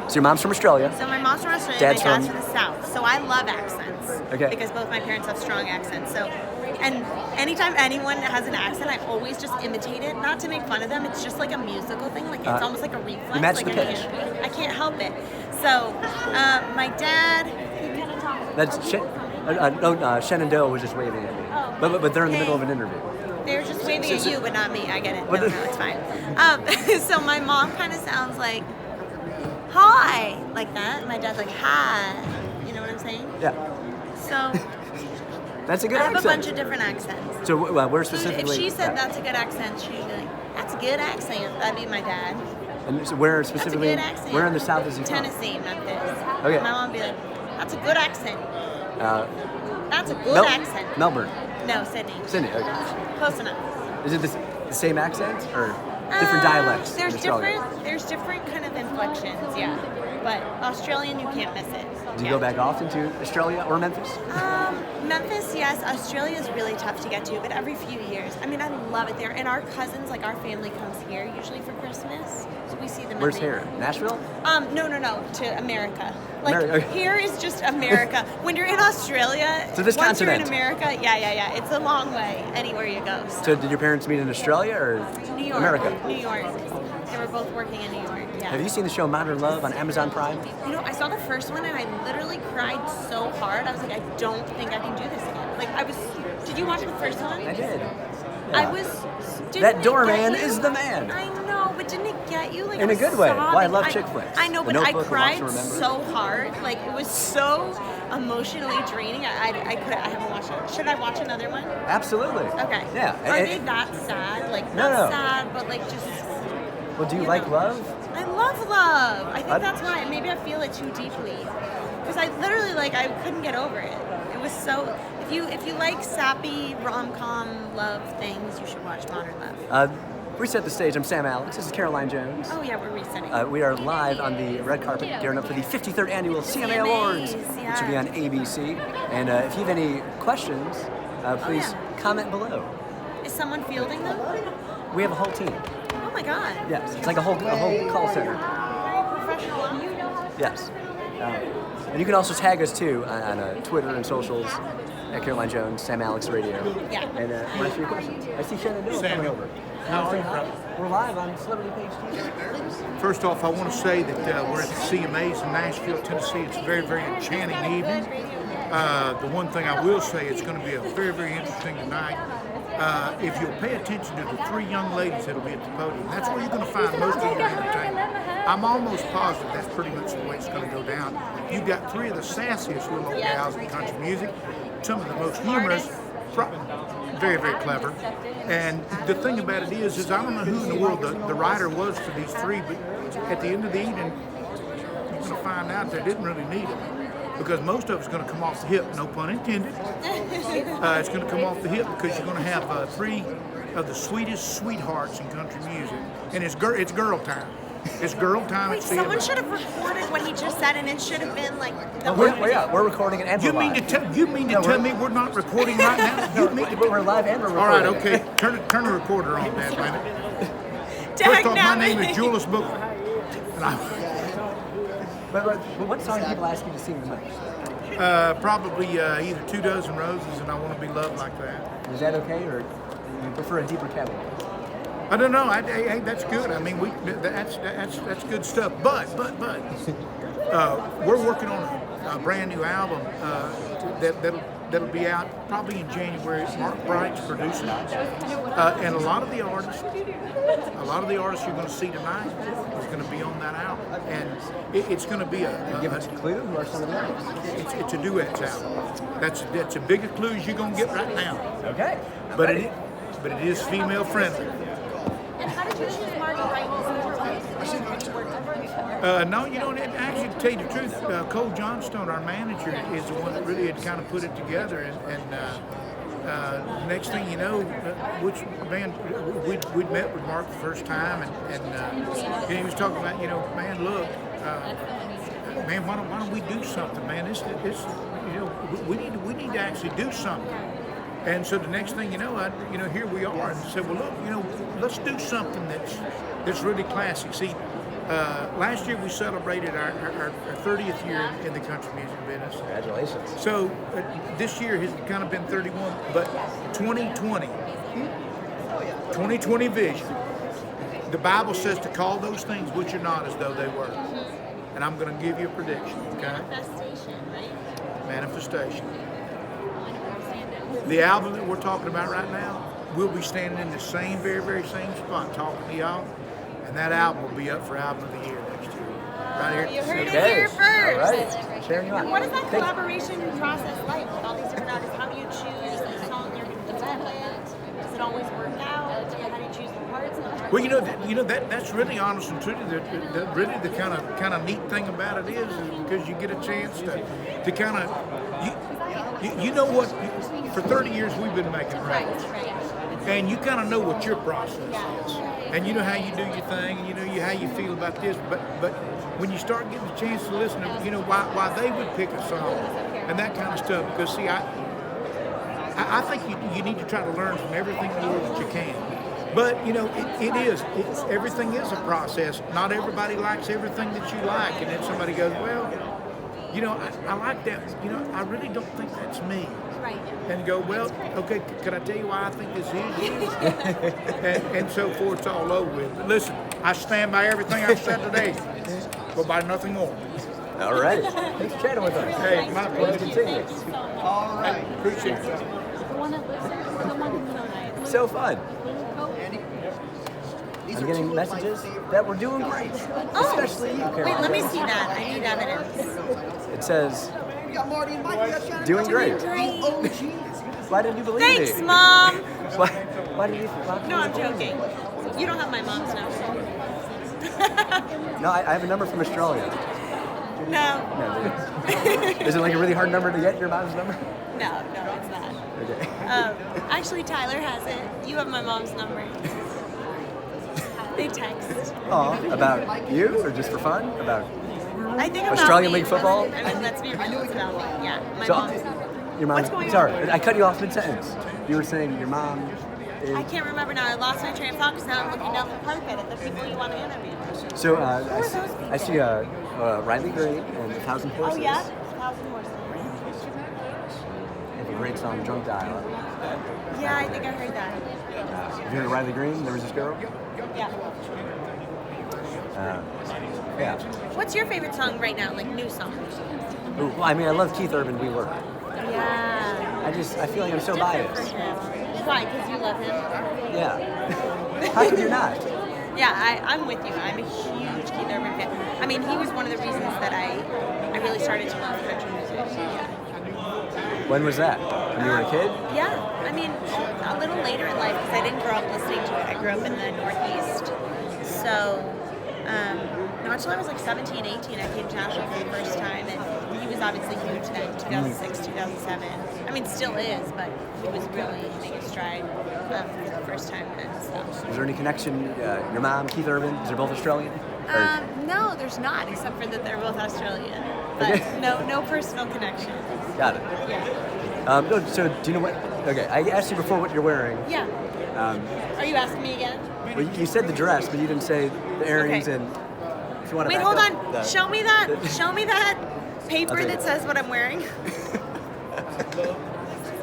So your mom's from Australia. So my mom's from Australia, Dad's my dad's from- from the South. So I love accents. Okay. Because both my parents have strong accents. So, and anytime anyone has an accent, I always just imitate it. Not to make fun of them. It's just like a musical thing. Like it's almost like a reflex. you match like the pitch. I can't help it. So my dad. That's Shenandoah was just waving at me. But they're in the middle of an interview. They're just waving at you, but not me. I get it. What No, the- it's fine. So my mom kind of sounds like, hi, like that. My dad's like, hi. You know what I'm saying? Yeah. So That's a good I have accent. a bunch of different accents. So where So specifically? if she said yeah. that's a good accent, she'd be like, that's a good accent. That'd be my dad. And so where That's a specifically? good accent. Where in the South is he from? Tennessee, Memphis. Okay. My mom would be like, that's a good accent. That's a good Mel- accent. Melbourne. No, Sydney. Sydney. Okay. Close enough. Is it the same accent or different dialects? in There's Australia? different kind of inflections, yeah. But Australian, you can't miss it. Do you go back often to Australia or Memphis? Memphis, yes. Australia is really tough to get to, but every few years. I mean, I love it there. And our cousins, our family comes here usually for Christmas. So we see them. Where's in the- here? Nashville? No, to America. America. Here is just America. When you're in Australia, So this once you're in continent. America, yeah. It's a long way anywhere you go. So did your parents meet in Australia or New York. America? New York. They were both working in New York. Yeah. Have you seen the show Modern Love on Amazon Prime? You know, I saw the first one and I literally cried so hard. I was like, I don't think I can do this again. Did you watch the first one? I did. I was. Didn't That it doorman get you? is the man. I know, but didn't it get you? Like In I a good was way. sobbing. Well, I love chick flicks. I know, The but I Notebook, A Walk to cried Remember. so hard. Like it was so emotionally draining. I haven't watched it. Should I watch another one? Absolutely. Okay. Yeah. Are they that sad? Like No, not no. sad, but like just. Well, do you you like know. love? I love love. I think I- that's why. Maybe I feel it too deeply. Because I literally I couldn't get over it. It was so. If you like sappy rom-com love things, you should watch Modern Love. Reset the stage. I'm Sam Alex. This is Caroline Jones. Oh yeah, we're resetting. We are live on the red carpet, gearing up for the 53rd annual CMA Awards, which will be on ABC. And if you have any questions, please comment below. Is someone fielding them? We have a whole team. Oh my god. Yes, it's like a whole call center. Very professional. Yes. And you can also tag us too on Twitter and socials at Caroline Jones, Sam Alex Radio. Yeah. And want to ask you a question. I see Shannon Dill coming over. How are you? We're live on Celebrity Page TV. First off, I want to say that we're at the CMAs in Nashville, Tennessee. It's a very, very enchanting evening. The one thing I will say, it's going to be a very, very interesting night. If you'll pay attention to the three young ladies that'll be at the podium, that's where you're going to find most of your entertainment. I'm almost positive that's pretty much the way it's going to go down. You've got three of the sassiest little old gals in country music, some of the most humorous, very, very clever. And the thing about it is I don't know who in the world the writer was for these three, but at the end of the evening, you're going to find out they didn't really need them. Because most of it's going to come off the hip, no pun intended. It's going to come off the hip because you're going to have three of the sweetest sweethearts in country music. And it's girl time. It's girl time Wait, at someone CMA. should have recorded what he just said, and it should have been like the We're recording it and You we're mean to live. tell me we're not recording right now? You mean to We're live and we're All right, recording. okay. Turn the recorder on, Dad. First Dag off, my nabbit. name is Julius Booker. And But what song do people ask you to sing the most? probably either 2 Dozen Roses and I Want to Be Loved Like That. Is that okay, or do you prefer a deeper catalog? I don't know. Hey, that's good. I mean, that's good stuff. But we're working on a brand new album that'll be out probably in January. Mark Bright's producing it, and a lot of the artists you're going to see tonight is going to be on that album, and it's going to be Give us a clue. Who are some of the artists? it's a duets album. That's a bigger clue as you're going to get right now. Okay. But it is female friendly. And how did you choose Marty Wright as your wife? No, you don't. Actually, to tell you the truth, Cole Johnstone, our manager, is the one that really had kind of put it together. And next thing you know, we'd met with Mark the first time, and he was talking about, man, look, man, why don't we do something, man? This, we need to actually do something. And so the next thing you know, here we are, and said, well, look, let's do something that's really classic. See, last year we celebrated our 30th year in the country music business. Congratulations. So this year has kind of been 31, but 2020 vision. The Bible says to call those things which are not as though they were. And I'm going to give you a prediction, okay? Manifestation, right? Manifestation. The album that we're talking about right now, we'll be standing in the same, very, very same spot talking to y'all, and that album will be up for Album of the Year next year. Right here. You heard it Okay. here first. All right. Sharing you out. And what is that Thank- collaboration process like with all these different artists? How do you choose the song you're going to duet with? Does it always work out? How do you choose the parts? Well, that's really honest and true. Really the kind of neat thing about it is because you get a chance to kind of you know what, for 30 years we've been making records, and you kind of know what your process is, and you know how you do your thing, and you know how you feel about this. But when you start getting a chance to listen to why they would pick a song and that kind of stuff, because see, I think you need to try to learn from everything in the world that you can. But everything is a process. Not everybody likes everything that you like, and then somebody goes, well, I like that. I really don't think that's me. Right. And go, well, okay, can I tell you why I think this is you? and so forth, it's all over with. But listen, I stand by everything I've said today, but by nothing more. All right. Thanks for chatting with us. Hey, my Let's pleasure. continue. All right, appreciate it. The one that lives there, the one who's so nice. So fun. I'm getting messages that we're doing great. Especially you, Caroline. Wait, let me see that. I need evidence. It says, doing great. Why didn't you believe me? Thanks, Mom. Why did you? No, I'm joking. You don't have my mom's number. No, I have a number from Australia. No. No, is it like a really hard number to get your mom's number? No, it's not. Okay. Actually, Tyler has it. You have my mom's number. They text. Oh, about you or just for fun? About I think about Australian me. League football? I mean, let's be real. It's about me. Yeah, my so, mom. your mom. What's going on? Sorry, I cut you off mid-sentence. You were saying your mom. Is, I can't remember now. I lost my train of thought because now I'm looking down the carpet at the people you want to interview. so Who are those I see Riley Gray and 1,000 Horses. Oh yeah, 1,000 Horses. They have a great song, Drunk Dial. Yeah, I think I heard that. Have you heard of Riley Green? There was this girl. Yeah. Yeah. What's your favorite song right now? Like new song? Ooh, well, I mean, I love Keith Urban. We Were. Yeah. I feel like I'm so Different for biased. him. Why? Because you love him. Yeah. How could you not? Yeah, I'm with you. I'm a huge Keith Urban fan. I mean, he was one of the reasons that I really started to love country music. Yeah. When was that? When you were a kid? Yeah, I mean, a little later in life because I didn't grow up listening to it. I grew up in the Northeast. So, not until I was like 17, 18, I came to Nashville for the first time, and he was obviously huge then, 2006, 2007. I mean, still is, but he was really hitting his stride for the first time then. So. Was there any connection? Your mom, Keith Urban, is they both Australian? No, there's not, except for that they're both Australian. But Okay. no personal connection. Got it. Yeah. No, so do you know what? Okay, I asked you before what you're wearing. Yeah. Are you asking me again? Well, you said the dress, but you didn't say the earrings Okay. and. If you want to Wait, back hold up, on. Show me that. Show me that paper Okay. that says what I'm wearing. This is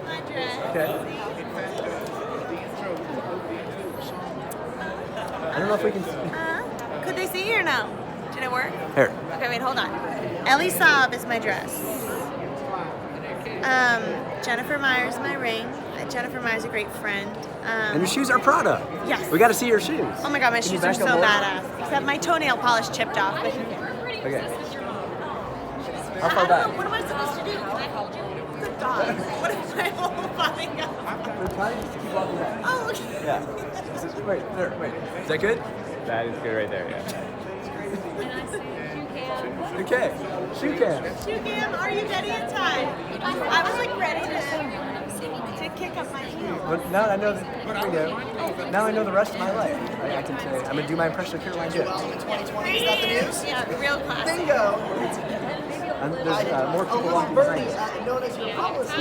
my dress. Okay. I don't know if we can. Could they see or no? Did it work? Here. Okay, wait, hold on. Ellie Saab is my dress. Jennifer Meyer's my ring. Jennifer Meyer's a great friend. And your shoes are Prada. Yes. We got to see your shoes. Oh my god, my Can you shoes are back so up more? badass. Except my toenail polish chipped off. But Okay. How I far don't back? know, what am I supposed to do? Can I hold you? Good God. What if my whole body goes? We're trying to keep walking back. Oh, okay. Yeah. Wait, there, wait. Is that good? That is good right there, yeah. Okay. Shoe cam. Shoe cam, are you ready in time? I was like ready to kick up my heels. But now I know. Here we go. Now I know the rest of my life. I can say I'm gonna do my impression of Caroline Jett. Yeah, real classic. There's more people walking behind us.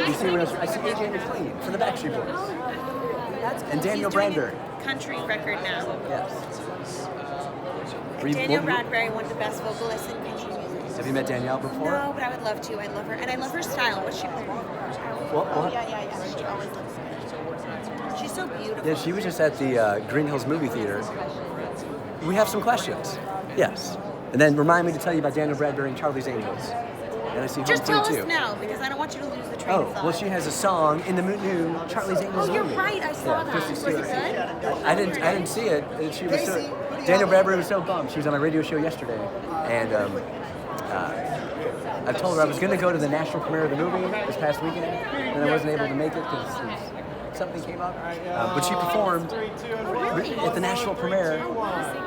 You see, I see AJ McLean from the Backstreet Boys. And Daniel He's doing Bradbury. a country record now. Yes. Daniel Bradbury, one of the best vocalists in country music. Have you met Danielle before? No, but I would love to. I love her, and I love her style. What's she? What? Yeah. She always looks good. She's so beautiful. Yeah, she was just at the Green Hills movie theater. We have some questions. Yes. And then remind me to tell you about Daniel Bradbury and Charlie's Angels. And I see Home Just Free tell too. us now, because I don't want you to lose the train of Oh, thought. well, she has a song in the new Charlie's Angels Oh, you're movie. right. I saw that. Kristen Was it Stewart. good? I didn't see it. And she was so. Daniel Bradbury was so bummed. She was on my radio show yesterday, and I told her I was going to go to the national premiere of the movie this past weekend, and I wasn't able to make it because something came up. But she performed at the national premiere,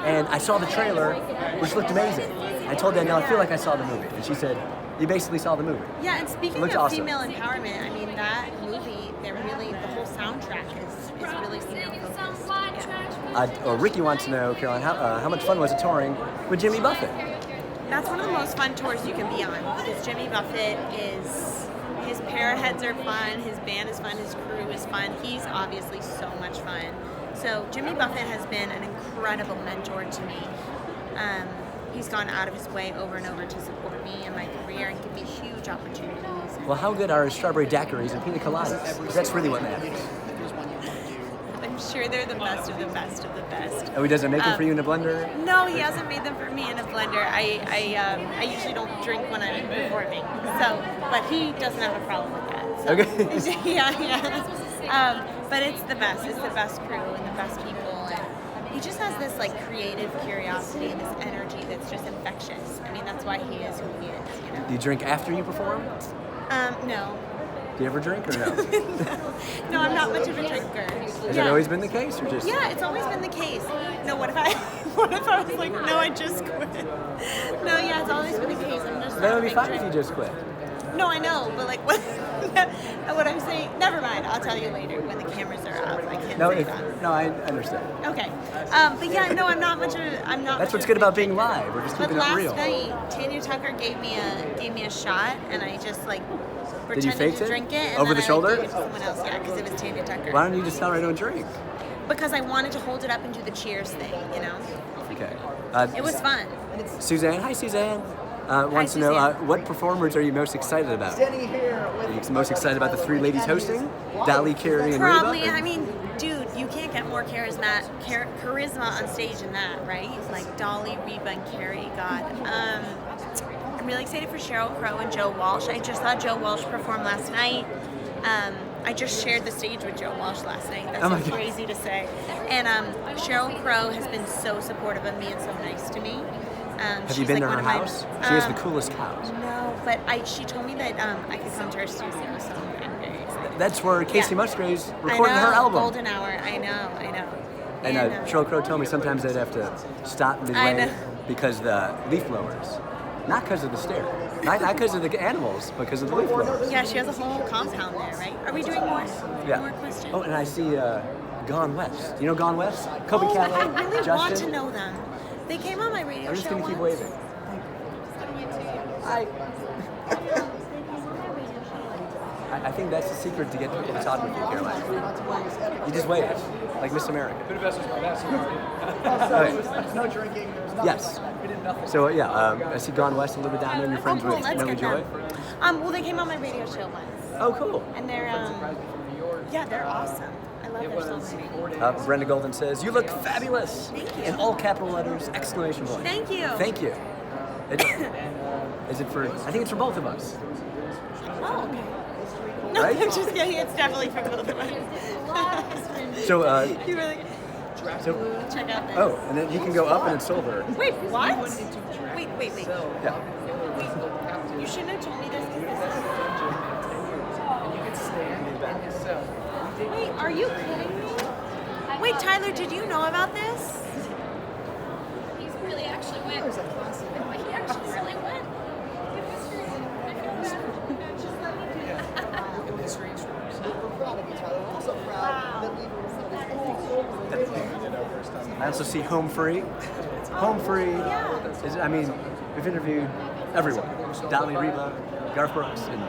and I saw the trailer, which looked amazing. I told Danielle, I feel like I saw the movie, and she said, "You basically saw the movie." Yeah, and speaking Looks of awesome. female empowerment, I mean that movie, the whole soundtrack is really female focused. Yeah. Ricky wants to know, Caroline, how much fun was it touring with Jimmy Buffett? That's one of the most fun tours you can be on because Jimmy Buffett his Parrotheads are fun, his band is fun, his crew is fun. He's obviously so much fun. So Jimmy Buffett has been an incredible mentor to me. He's gone out of his way over and over to support me in my career and give me huge opportunities. Well, how good are strawberry daiquiris and pina coladas? That's really what matters. I'm sure they're the best of the best of the best. Oh, he doesn't make them for you in a blender? No, he hasn't made them for me in a blender. I usually don't drink when I'm performing, so but he doesn't have a problem with that. So. Okay. yeah. But it's the best. It's the best crew and the best people. And he just has this like creative curiosity and this energy that's just infectious. I mean, that's why he is who he is. You know. Do you drink after you perform? No. Do you ever drink or no? No, I'm not much of a drinker. Has that always been the case, or just? Yeah, it's always been the case. No, what if I was like, no, I just quit? No, yeah, it's always been the case. I'm just. That would be fine if you just quit. No, I know, but like what I'm saying. Never mind. I'll tell you later when the cameras are up. I can't say that. No, I understand. Okay, but yeah, no, I'm not much of. I'm not. That's much what's of good a about drinker. being live. We're just But keeping it last real. night, Tanya Tucker gave me a shot, and I just like pretended fake to it? drink it. And Over then the shoulder? I gave it to someone else, yeah, because it was Tanya Tucker. Why don't you just tell her I don't drink? Because I wanted to hold it up and do the cheers thing, you know. Okay. It was fun. Suzanne, hi Suzanne. Wants to know Suzanne. what performers are you most excited about? Are you most excited about the three ladies hosting? Dolly, Carrie, and Probably. Reba? I mean, dude, you can't get more charisma on stage than that, right? Like Dolly, Reba, and Carrie. God. I'm really excited for Sheryl Crow and Joe Walsh. I just saw Joe Walsh perform last night. I just shared the stage with Joe Walsh last night. That's Oh my God. crazy to say. And Sheryl Crow has been so supportive of me and so nice to me. Have you been to her house? She has the coolest house. No, but she told me that I could come to her studio, so I'm very excited. That's where Casey Yeah. Musgraves I recorded know, her album. Golden Hour. I know. And Sheryl Crow told me sometimes they'd have to stop I midway know. because the leaf blowers. Not because of the stair. Not because of the animals, because of the leaf blowers. Yeah, she has a whole compound there, right? Are we doing more? Yeah. More questions? Oh, and I see Gone West. You know Gone West? Kobe Calais, I really Justin. want to know them. They came on my radio I'm just show gonna keep once. waving. I think that's the secret to get people to talk with you, Caroline. You just wave, like Miss America. No drinking. Yes. So I see Gone West a little bit down there. And you're friends cool. with Let's Noah get Joy. them. Well, they came on my radio show once, Oh, cool. and they're they're awesome. I love their songwriting. Brenda Golden says, "You look fabulous." Thank you. In all capital letters, exclamation point. Thank you. Thank you. Is it for? I think it's for both of us. Oh, okay. No, Right? I'm just kidding. It's definitely for both of us. So, You really so check out this. oh, and then you can go up and it's silver. Wait, what? Wait. Yeah. You shouldn't have told me this. Wait, are you kidding me? Wait, Tyler, did you know about this? He really actually went. He actually really went. I also see Home Free. Home Free is, I mean, we've interviewed everyone. Dolly, Reba, Garth Brooks, and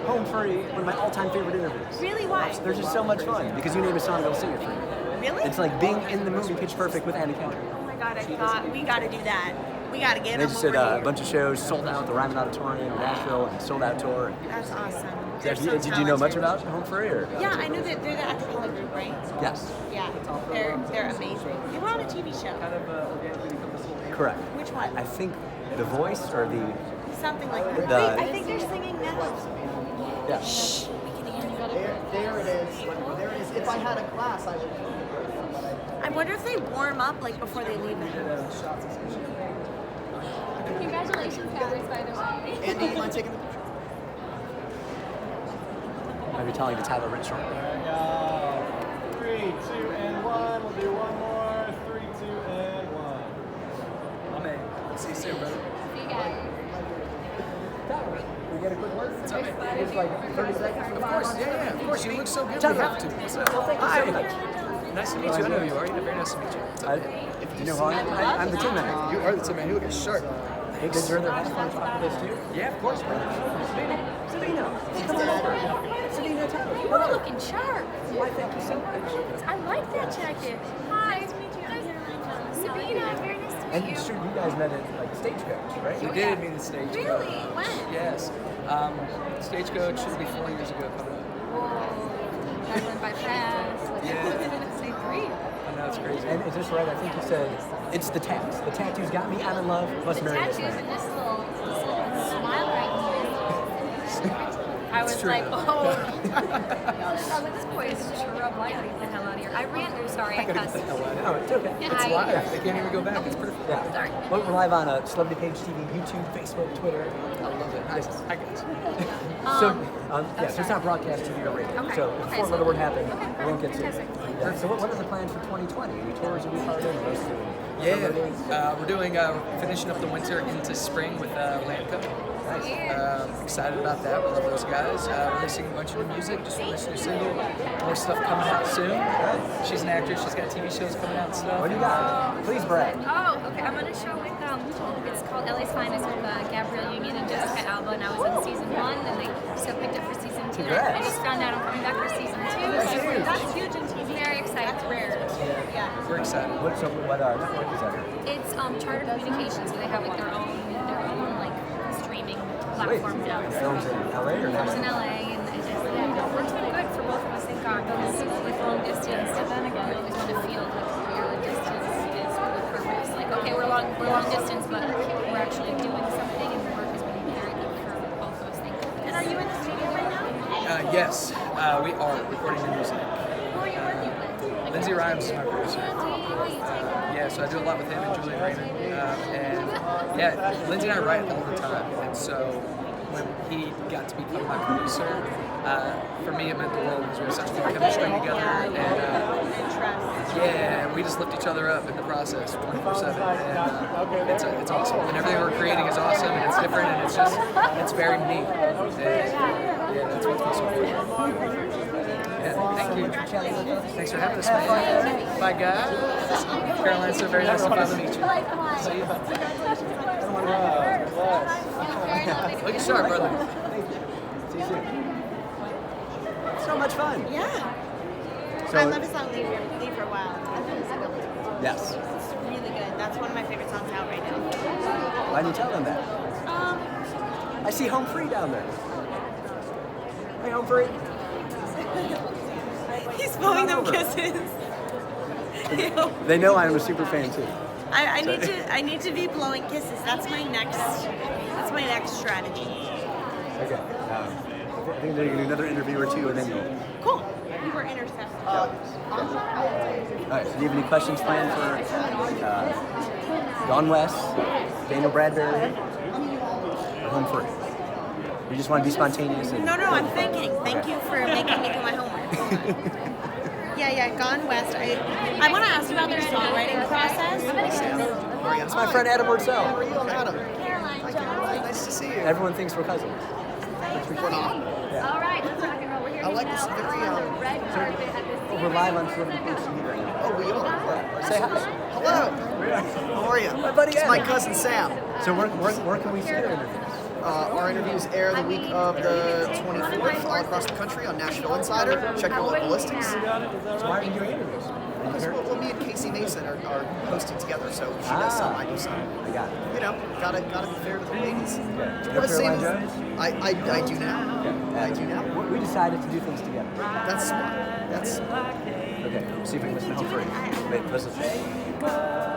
Home Free, one of my all-time favorite interviews. Really? Why? They're just so much fun because you name a song, they'll sing it for you. Really? It's like being in the movie Pitch Perfect with Anna Kendrick. Oh my God, I thought we got to do that. We got to get They them just over did a here. bunch of shows, sold out the Ryman Auditorium in Nashville, and sold out tour. That's awesome. They're so Did you know much talented. about Home Free? Or? Yeah, I knew that they're the acapella group, right? Yes, Yeah, they're amazing. They were on a TV show. correct. Which one? I think The Voice or the Something like that. The- Wait, I think they're singing now. yeah. There it is. There it is. If I had a class, I would. I wonder if they warm up like before they leave the house. Congratulations, guys, by the way. Andy, you mind taking the picture? I'll be telling the Tyler Rich story. 3, 2, and 1. We'll do one more. 3, 2, and 1. Amen. See you soon, brother. See you guys. We get a quick word? It's like 30 seconds. Of course, yeah, of course. You look so good. John, We have to. well, thank you so much. Nice to meet you. I know who you are. Very nice to meet you. You know who I am? I'm the Tin Man. You are the Tim Man. You look sharp. Hey, did your other house fun talk with us too? Yeah, of course, brother. Sabina, come on over. Sabina, Tyler. You are looking sharp. Why, thank you so much. I like that jacket. Hi. Nice to meet you. Sabina, very nice to meet And you. sure, you guys met at like Stagecoach, right? We did meet at Stagecoach. Really? When? Yes. Stagecoach should be 4 years ago coming up. Whoa. That went by fast. Yeah. Say 3. I know, it's crazy. And is this right? I think you said it's the tats. The tattoos got me. I'm in love. Must The marry this tattoos man. and this little smile right here. I was true. like, oh. I was like, this boy is shrub light. Get the hell out of here. I ran. Oh, sorry, I cussed. No, it's okay. It's live. They can't even go back. It's perfect. Yeah. Sorry. Well, we're live on Celebrity Page TV, YouTube, Facebook, Twitter. I love it. Nice. Hi, guys. So it's not broadcast TV or radio. Okay. So Okay, before so- another word happens, okay. we won't get to it. Fantastic. Yeah. So what are the plans for 2020? Any tours you'll be part of? Yeah, we're doing finishing up the winter into spring with Landco. Excited about that. We love those guys. Releasing a bunch of new music. Just released a new single. More stuff coming out soon. She's an actress. She's got TV shows coming out and stuff. What do you got? Please brag. Oh, okay. I'm on a show with it's called LA's Finest with Gabrielle Union and Jessica Alba, and I was on season 1, and they still picked up for season 2. Congrats. I just found out I'm coming back for season 2. That's So huge. that's huge in TV. Very excited. That's rare. Yeah. We're excited. What network is that? It's Charter Communications, so they have like their own like streaming platform now. Films in LA or Films in Nashville? LA, and it just works been good for both of us, thank God, because with long distance, we always want to feel like the distance is with purpose. Like, okay, we're long distance, but we're actually doing something, and the work is really very good for both of us, thank God. And are you in the studio right now? Yes, we are recording new music. Who are you working with? Lindsay Rhymes is my producer. Yeah, so I do a lot with him and Julian Raymond. And yeah, Lindsay and I write all the time. And so when he got to become my producer, for me it meant the world because we have such good chemistry together. And yeah, we just lift each other up in the process 24/7. And it's awesome. And everything we're creating is awesome and it's different and it's very me. And, yeah, that's what's so cool. Yeah, thank you. Thanks for having us, man. Bye, guys. Caroline, so very nice to finally meet you. See you. Look sharp, brother. See you soon. So much fun. Yeah. So, I love his song Leave for a While. yes. It's really good. That's one of my favorite songs out right now. Why didn't you tell them that? I see Home Free down there. Hey, Home Free. He's blowing them kisses. They know I'm a super fan too. I need to be blowing kisses. That's my next strategy. Okay. I think they're gonna do another interview or two, and then you'll. Cool. You were intercepted. All right. So do you have any questions planned for Gone West, Daniel Bradbury, or Home Free? You just want to be spontaneous? And No, I'm thinking. Thank you for making me do my homework. Yeah, Gone West. I want to ask you about their songwriting process. It's my friend Adam Wurzel. How are you? I'm Adam. Nice to see you. Everyone thinks we're cousins. We're not. All right, let's rock and roll. We're here I like this now. very, Red carpet at this We're live on Celebrity Page TV right now. Oh, we are. Say hi. Hello. How are you? My buddy It's my Adam. cousin Sam. So where can we see their interviews? Our interviews air the week of the 24th all across the country on Nashville Insider. Check your local listings. So why are you doing interviews? Well, me and Casey Mason are hosting together, so she does some, I do some. I got it. You know, gotta be fair to the ladies. Do you know Let's see. Caroline Jones? I do now. I do now. We decided to do things together. That's smart. That's smart. Okay, see if we can listen to Home Free. Wait, listen.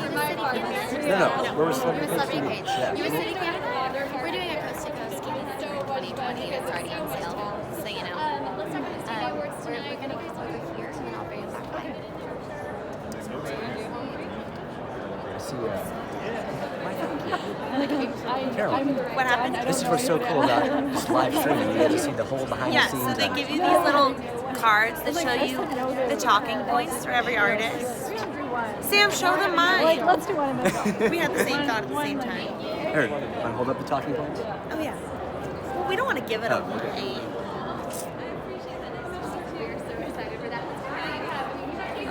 No, we're with Celebrity Page TV. Yeah. We're doing a coast to coast skinny tour 2020. It's already on sale, so you know. Let's talk about studio works tonight. We're going to go over here, and then I'll bring it back by. See, Carol, What happened? this is what's so cool about this live streaming. You get to see the whole behind Yeah, the scenes. so they of give it. you these little cards that show you the talking points for every artist. Sam, show them mine. Let's do one of those. We had the same thought at the same time. Here, want to hold up the talking points? Oh yeah. Well, we don't want to give it Oh, away. okay.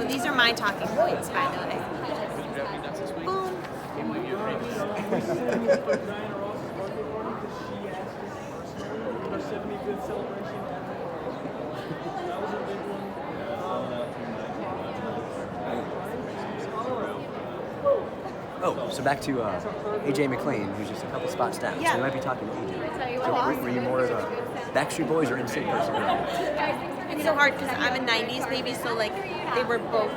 Oh, these are my talking points, by the way. Boom. Oh, so back to AJ McLean, who's just a couple spots down. Yeah. So we might be talking to AJ. So were you more of a Backstreet Boys or NSYNC person growing up? It's so hard because I'm a 90s baby, so like they were both.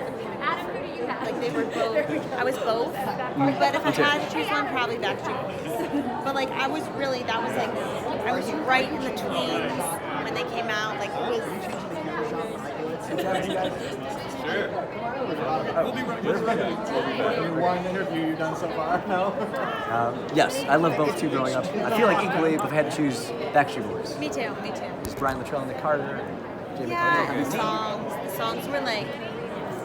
Like they were both. I was both. But if I had to choose one, probably Backstreet Boys. But like I was really, that was like, I was right in the tweens when they came out. Like it was. Your one interview you've done so far? No? Yes, I love both too growing up. I feel like equally if I had to choose Backstreet Boys. Me too. Just Brian Luttrell and the Carter. Jamie Yeah, Clement. and the songs were like,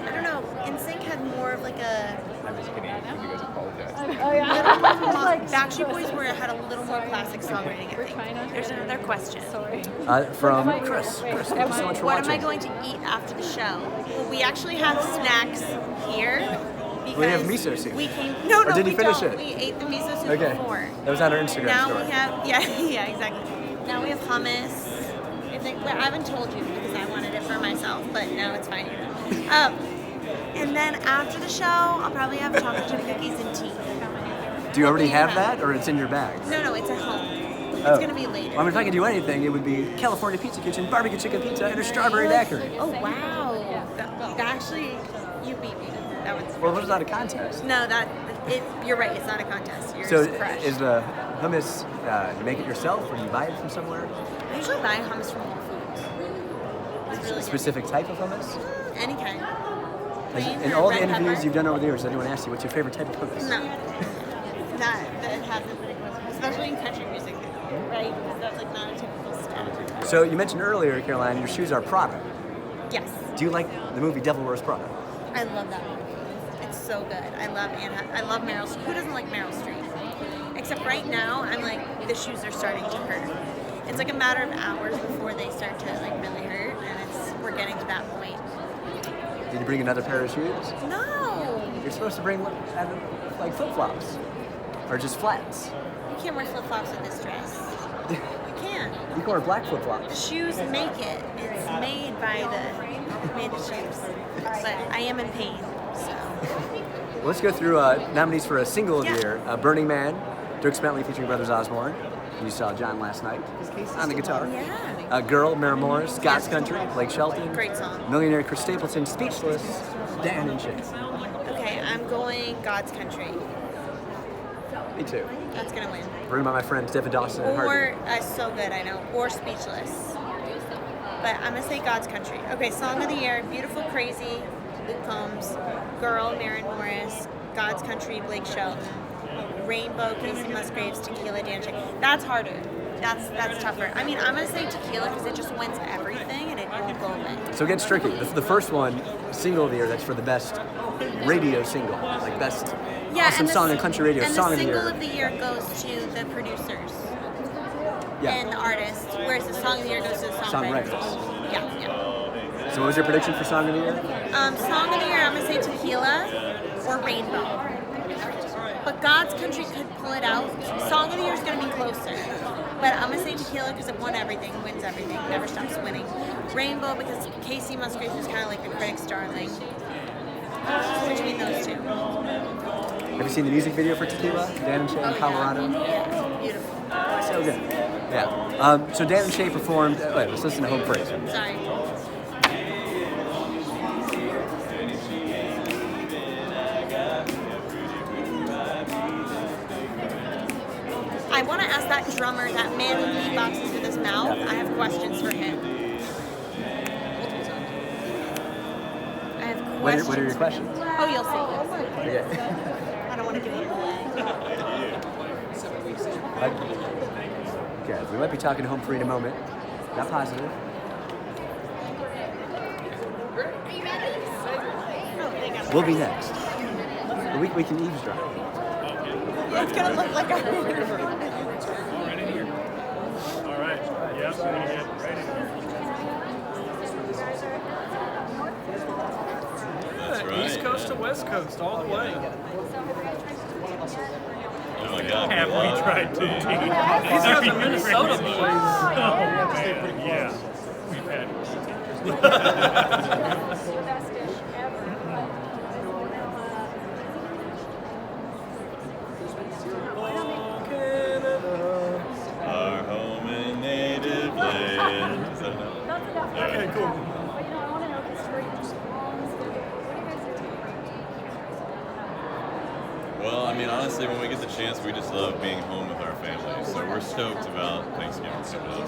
I don't know, NSYNC had more of like a. I was kidding. You guys apologize. Backstreet Boys had a little more classic songwriting, I think. There's another question. From Chris. Chris, thank you so much for What watching. am I going to eat after the show? Well, we actually have snacks here. We have miso soup. We came. No, Or did we you finish don't. it? We ate the miso soup Okay. before. That was on our Instagram Now story. we have, yeah, exactly. Now we have hummus. I haven't told you because I wanted it for myself, but no, it's fine. And then after the show, I'll probably have chocolate chip cookies and tea. Do you already have that, or it's in your bag? No, it's at home. It's Oh. gonna be later. Well, I mean, if I could do anything, it would be California Pizza Kitchen, barbecue chicken pizza, and a strawberry daiquiri. Oh wow! That actually, you beat me. That was. Well, it was not a contest. No, you're right. It's not a contest. Yours So, is fresh. is the hummus, you make it yourself, or do you buy it from somewhere? I usually buy hummus from Whole Foods. It's really A good. specific type of hummus? Any kind. Plain In or all the red interviews pepper? you've done over the years, anyone asked you what's your favorite type of hummus? No. That hasn't been a question, especially in country music, right? Because that's like not a typical style. So you mentioned earlier, Caroline, your shoes are Prada. Yes, Do you like the movie Devil Wears Prada? I love that movie. It's so good. I love Anna. I love Meryl Streep. Who doesn't like Meryl Streep? Except right now, I'm like, the shoes are starting to hurt. It's like a matter of hours before they start to like really hurt, and we're getting to that point. Did you bring another pair of shoes? No, You're supposed to bring like flip-flops. Or just flats. you can't wear flip-flops with this dress. You can't. You can wear black The flip-flops. shoes make it. It's made by the shoes. But I am in pain, so. Well, let's go through nominees for a single of the year. Burning Man, Dirk Bentley featuring Brothers Osborne. You saw John last night on the guitar. Yeah. Girl, Mara Morris, God's Country, Blake Shelton. Great song. Millionaire Chris Stapleton, Speechless, Dan and Shay. Okay, I'm going God's Country. Me too. That's gonna win. Written by my friends Devin Dawson and Or Hardy. so good, I know. Or Speechless. But I'm gonna say God's Country. Okay, Song of the Year: Beautiful, Crazy, Luke Combs. Girl, Maren Morris. God's Country, Blake Shelton. Rainbow, Casey Musgraves, Tequila, Dan Chick. That's harder. That's tougher. I mean, I'm gonna say Tequila because it just wins everything and it won't go away. So it gets tricky. The first one, single of the year, that's for the best radio single. Like best awesome song in country radio, song of the year. And the single of the year goes to the producers Yeah. and the artists, whereas the song of the year goes to the songwriters. Songwriters. Yeah. So what was your prediction for song of the year? Song of the year, I'm gonna say Tequila or Rainbow. But God's Country could pull it out. Song of the year is gonna be closer. But I'm gonna say Tequila because it won everything, wins everything, never stops winning. Rainbow because Casey Musgraves was kind of like the critics' darling. Between those two. Have you seen the music video for Tequila? Dan and Shay in Colorado? Yeah, beautiful. So good. Yeah. So Dan and Shay performed. Wait, let's listen to Home Free. Sorry. I want to ask that drummer, that man who beatboxes with his mouth. I have questions for him. I have questions. What are your questions? Oh, you'll see. Okay. I don't want to give them away. Okay, we might be talking to Home Free in a moment. Not positive. We'll be next. But we can eavesdrop. It's going to look like a... All right. Yep. Ready. East Coast to West Coast, all the way. Oh my God. Have we tried to? These are the Minnesota boys. Oh, man. Yeah. We've had. cool. Well, I mean, honestly, when we get the chance, we just love being home with our families. So we're stoked about Thanksgiving coming up.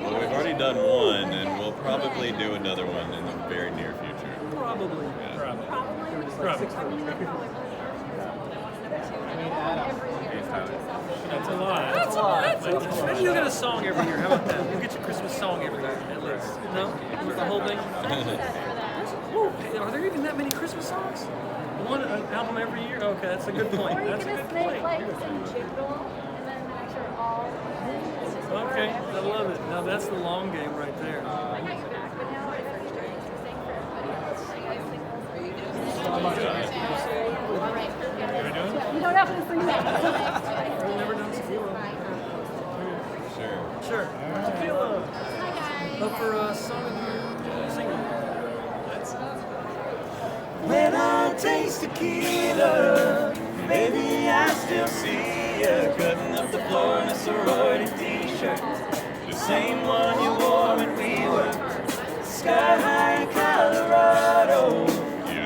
Well, we've already done one, and we'll probably do another one in the very near future. Probably. Yeah. Probably. That's a lot. That's a lot. Maybe you'll get a song every year. How about that? You'll get your Christmas song every year, at least. No? The whole thing? Are there even that many Christmas songs? One album every year? Okay, that's a good point. That's a good point. Okay, I love it. Now that's the long game right there. You don't have to sing that. I've never done tequila. Sure. Tequila. Up for a song of the year. Single. When I taste tequila, baby, I still see you cutting up the floor in a sorority t-shirt. The same one you wore when we were sky high in Colorado.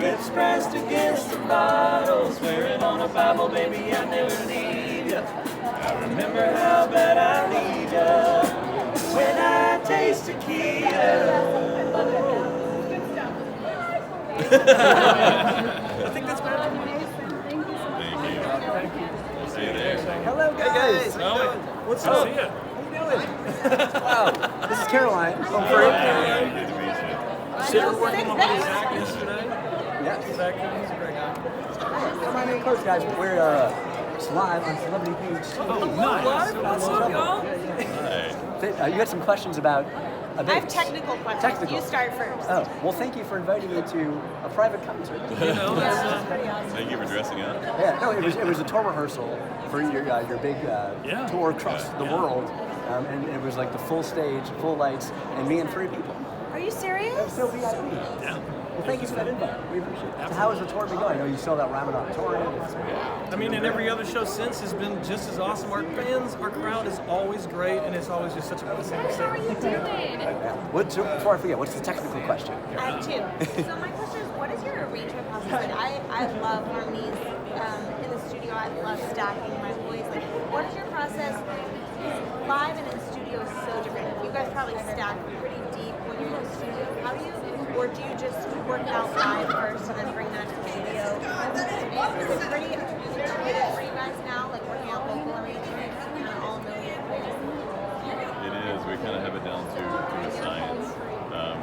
Lips pressed against the bottle, swearing on a Bible, baby, I never leave you. I remember how bad I need you when I taste tequila. I think that's better. Thank you. We'll see you there. Hello, guys. What's up? How you doing? Wow. This is Caroline. Good to meet So you're working with Zach yesterday? Yes. Zach, he's a great guy. Come on in close, guys. We're live on Celebrity Page TV. Oh, nice. What's up, y'all? You had some questions about a I have technical questions. Technical. You start first. Oh, well, thank you for inviting me to a private concert. Thank you for dressing up. Yeah, no, it was a tour rehearsal for your big tour across the world, and it was like the full stage, full lights, and me and 3 people. Are you serious? That's so VIP. Yeah. Well, thank you for that invite. We appreciate it. So how has the tour been going? I know you sold out Ramadan tour. I mean, and every other show since has been just as awesome. Our fans, our crowd is always great, and it's always just such a blessing to see. How are you doing? Before I forget, what's the technical question? I have 2. So my question is, what is your arrangement process? Like, I love harmonies in the studio. I love stacking my voice. Like, what is your process? Because live and in the studio is so different. You guys probably stack pretty deep when you're in the studio. How do you, or do you just work it out live first and then bring that to the studio? Is it pretty intuitive for you guys now, like working out vocal arrangements, kind of all know your voice? It is. We kind of have it down to a science.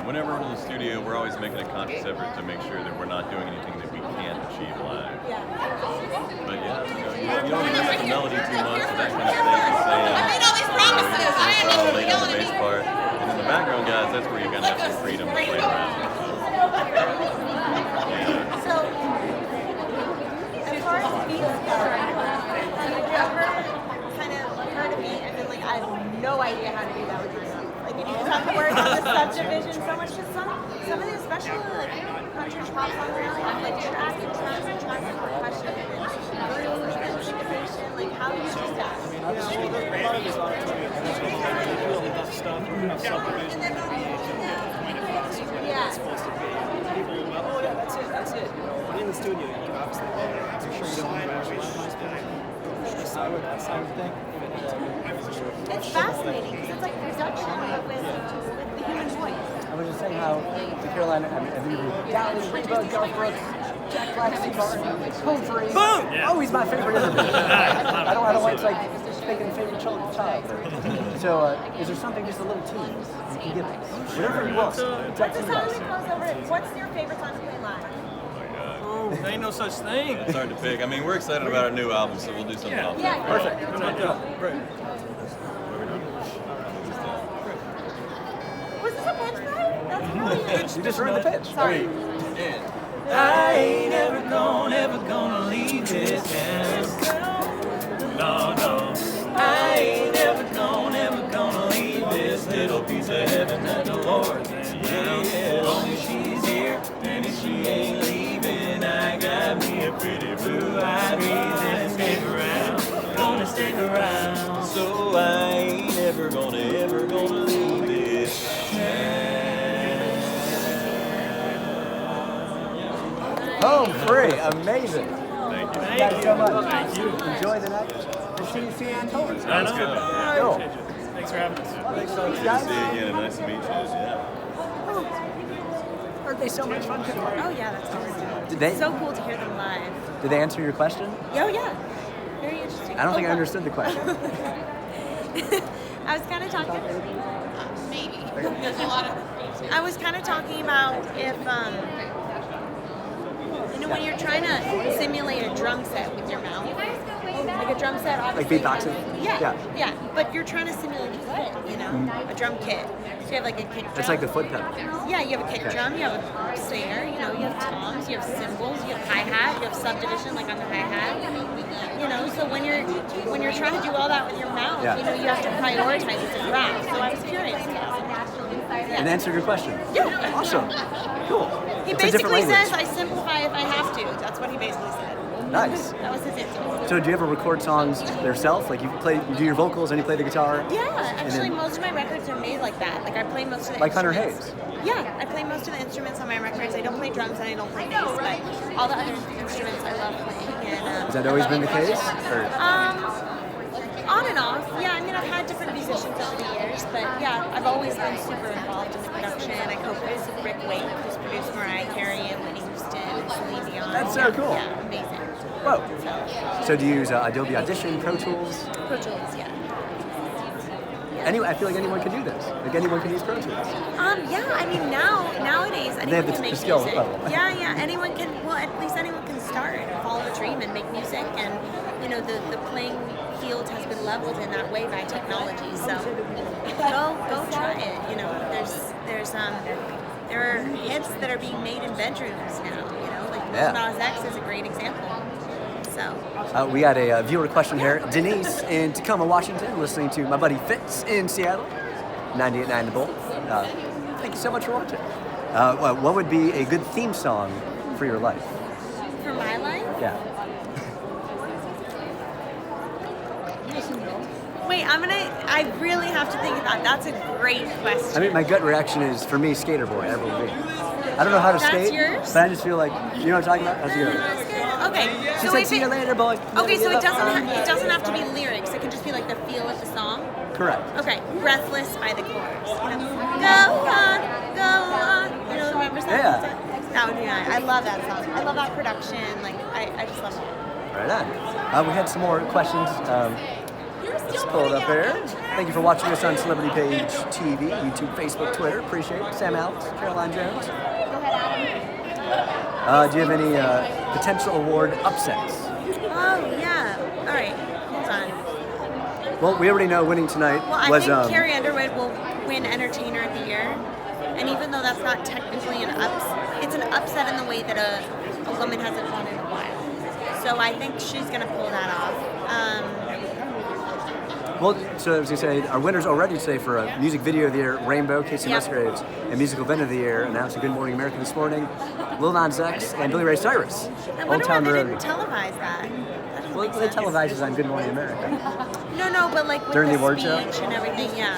Whenever we're in the studio, we're always making a conscious effort to make sure that we're not doing anything that we can't achieve live. But yeah, you don't even use the melody too much or that kind of thing. I made all these promises. I am on the bass part. And in the background, guys, that's where you're going to have some freedom to play around. So, as far as beats go, have you ever kind of heard a beat and been like, I have no idea how to do that with my mouth? Like, you just have to work on the subdivision so much. Just some of the, especially like country pop songs now, have like tracks and tracks and tracks of percussion and groove and syncophation. Like, how do you do that? A lot of this autotune stuff, you have subdivision and point across what it's supposed to be. People will go, oh yeah, that's it. But in the studio, you obviously make sure you don't want to that side of thing. It's fascinating because it's like production, but with the human voice. I was just saying how the Carolina, I mean, I've interviewed Dallas, Reba, Garth Brooks, Jack Black, Steve Martin, Coldplay. Boom! Yeah. Always my favorite interview. I don't want it's like picking favorite child. So, is there something, just a little tease you can give us? Whatever you want. What's the song we close over? What's your favorite song to play live? There ain't no such thing. It's hard to pick. I mean, we're excited about our new album, so we'll do something else. Yeah, perfect. Great. Was this a pitch fight? That's brilliant. You just ruined the pitch. Sorry. I ain't ever gonna leave this town. No. I ain't ever gonna leave this little piece of heaven that the Lord sent down. As long as she's here, and if she ain't leaving, I got pretty blue-eyed reason to stick around. Gonna stick around. So I ain't ever gonna leave this town. Home free, amazing. Thank you. Thank you so much. Thank you. Enjoy the night. We'll see you soon. Sounds good. Cool. Thanks for having us. Thanks so much, Good to guys. see you again, and nice to meet you. Yeah. Aren't they so much fun? Oh yeah, that's awesome. Did they? So cool to hear them live. Did they answer your question? Oh yeah, very interesting. I don't think I Oh, understood the question. I was kind of talking. Maybe. There's a lot of. I was kind of talking about if when you're trying to simulate a drum set with your mouth, like a drum set, obviously. Like beatboxing? Yeah. But you're trying to simulate a kit, a drum kit. So you have like a kick drum. It's like the foot pedal. Yeah, you have a kick drum, you have a snare, you have toms, you have cymbals, you have hi-hat, you have subdivision like on the hi-hat. So when you're trying to do all that with your mouth, you have to prioritize it to rap. So I was curious. And answered your question. Yeah. Awesome. Cool. He It's a different basically language. says, I simplify if I have to. That's what he basically said. Nice. That was his answer. So do you ever record songs yourself? Like you do your vocals and you play the guitar? Yeah, And actually, then- most of my records are made like that. Like I play most of the Like Hunter instruments. Hayes? Yeah, I play most of the instruments on my records. I don't play drums and I don't play bass, but all the other instruments I love playing. And, Has that always been the case? Or? On and off. Yeah, I mean, I've had different musicians over the years, but yeah, I've always been super involved in the production. I co-produced with Rick Waite, who's produced Mariah Carey and Whitney Houston and Celine Dion. That's so cool. Yeah, amazing. Whoa. So do you use Adobe Audition, Pro Tools? Pro Tools, yeah. Anyway, I feel like anyone can do this. Like anyone can use Pro Tools. Yeah, I mean nowadays They have anyone can the make skill music. level. Yeah, anyone can. Well, at least anyone can start and follow a dream and make music. And the playing field has been leveled in that way by technology. So go try it. There are hits that are being made in bedrooms now. Like Lil Nas X is a great example. So. We got a viewer question here. Denise in Tacoma, Washington, listening to my buddy Fitz in Seattle, 98.9 The Bolt. Thank you so much for watching. What would be a good theme song for your life? For my life? Yeah. Wait, I really have to think about that. That's a great question. I mean, my gut reaction is, for me, Skater Boy, I will be. I don't know how to That's skate, yours? but I just feel like, you know what I'm talking about? That's good. Okay. She So said, if see you it, later, boy. okay, so it doesn't have to be lyrics. It can just be like the feel of the song. Correct. Okay, Breathless by the Chorus. Go on. Remember that? Yeah. That would be nice. I love that song. I love that production. Like, I just love it. Right on. We had some more questions. Let's pull it up there. Thank you for watching us on Celebrity Page TV, YouTube, Facebook, Twitter. Appreciate it. Sam Alex, Caroline Jones. Do you have any potential award upsets? Oh, yeah. All right. Hold on. Well, we already know winning tonight Well, I was. think Carrie Underwood will win Entertainer of the Year. And even though that's not technically it's an upset in the way that a woman hasn't won in a while. So I think she's going to pull that off. Well, so I was going to say, our winners already today for a Music Video of the Year, Rainbow, Casey Musgraves, and Musical Event of the Year, announced Good Morning America this morning, Lil Nas X, and Billy Ray Cyrus. I Old wonder why Town they Road. didn't televise that. Well, they televises on Good Morning America. No, but like with During the the award speech show? and everything, yeah.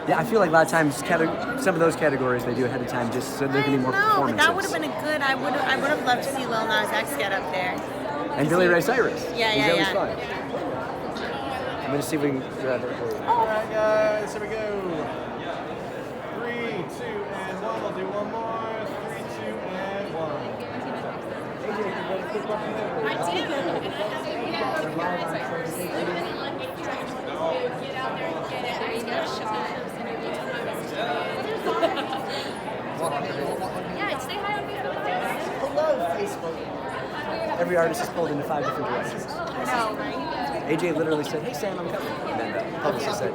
Yeah, I feel like a lot of times some of those categories they do ahead of time just so there can be more No, but performances. that would have been a good. I would have loved to see Lil Nas X get up there. And Billy Ray Cyrus. Yeah, He's yeah, always yeah. fun. I'm gonna see if we can grab it for you. All right, guys, here we go. 3, 2, and 1. We'll do one more. 3, 2, and 1. Yeah, stay high on Facebook. Hello, Facebook. Every artist is pulled into 5 different directions. I know, right? AJ literally said, "Hey Sam, I'm coming," and then the publicist said,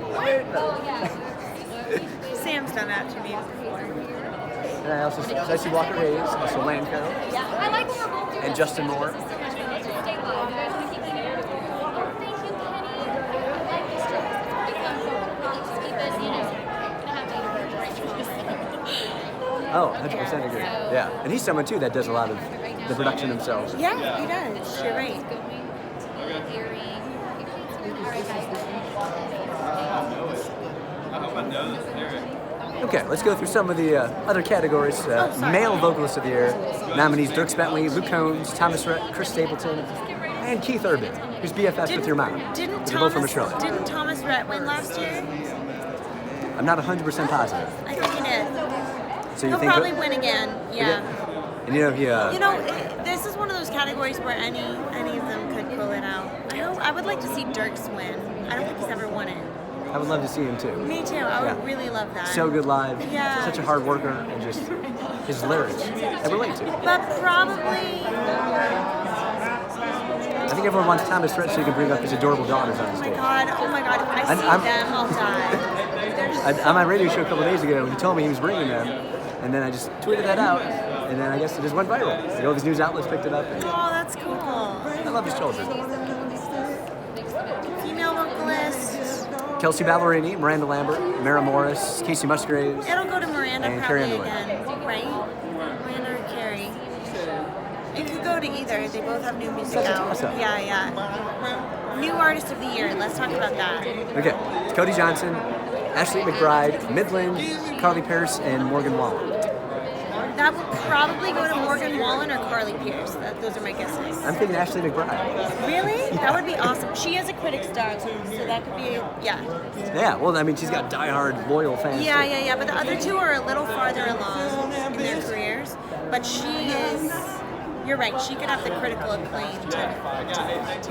Sam's done that to me before. And I also see Walker Hayes, also Land Carroll, Yeah, I like when we're both doing and Justin Moore. Let's just stay live. You guys want to keep it here? Thank you, Kenny. I like this dress. It's pretty comfortable. Just keep it, gonna have to eat a great choice. 100% agree. Yeah, and he's someone too that does a lot of the production themselves. Yeah, he does. You're right. Okay, let's go through some of the other categories. Male Vocalist of the Year nominees: Dierks Bentley, Luke Combs, Thomas Rhett, Chris Stapleton, and Keith Urban, who's BFFs with your mom. They're both from Australia. Didn't Thomas Rhett win last year? I'm not 100% positive. I think he did. So you He'll think probably win again. Yeah. And you know he. This is one of those categories where any of them could pull it out. I would like to see Dierks win. I don't think he's ever won it. I would love to see him too. Me too. I would really love that. So good live. Yeah. Such a hard worker, and just his lyrics I relate to. But probably. I think everyone wants Thomas Rhett so he can bring up his adorable daughters on the stage. Oh my god! If I see them, I'll die. On my radio show a couple days ago, he told me he was bringing them, and then I just tweeted that out, and then I guess it just went viral. Like, all these news outlets picked it up. And Oh, that's cool. I love his children. Female vocalist. Kelsey Ballerini, Miranda Lambert, Mara Morris, Casey Musgraves. It'll go to Miranda and probably Carrie Underwood. again, right? Miranda or Carrie. It could go to either. They both have new music Such a out. toss-up. Yeah. New artist of the year. Let's talk about that. Okay, Cody Johnson, Ashley McBride, Midland, Carly Pierce, and Morgan Wallen. That would probably go to Morgan Wallen or Carly Pierce. Those are my guesses. I'm thinking Ashley McBride. Really? Yeah. That would be awesome. She is a Critics' Darling, so that could be, yeah. Yeah, well, I mean, she's got diehard, loyal fans. Yeah, too. yeah. But the other two are a little farther along in their careers. But she is, you're right, she could have the critical acclaim to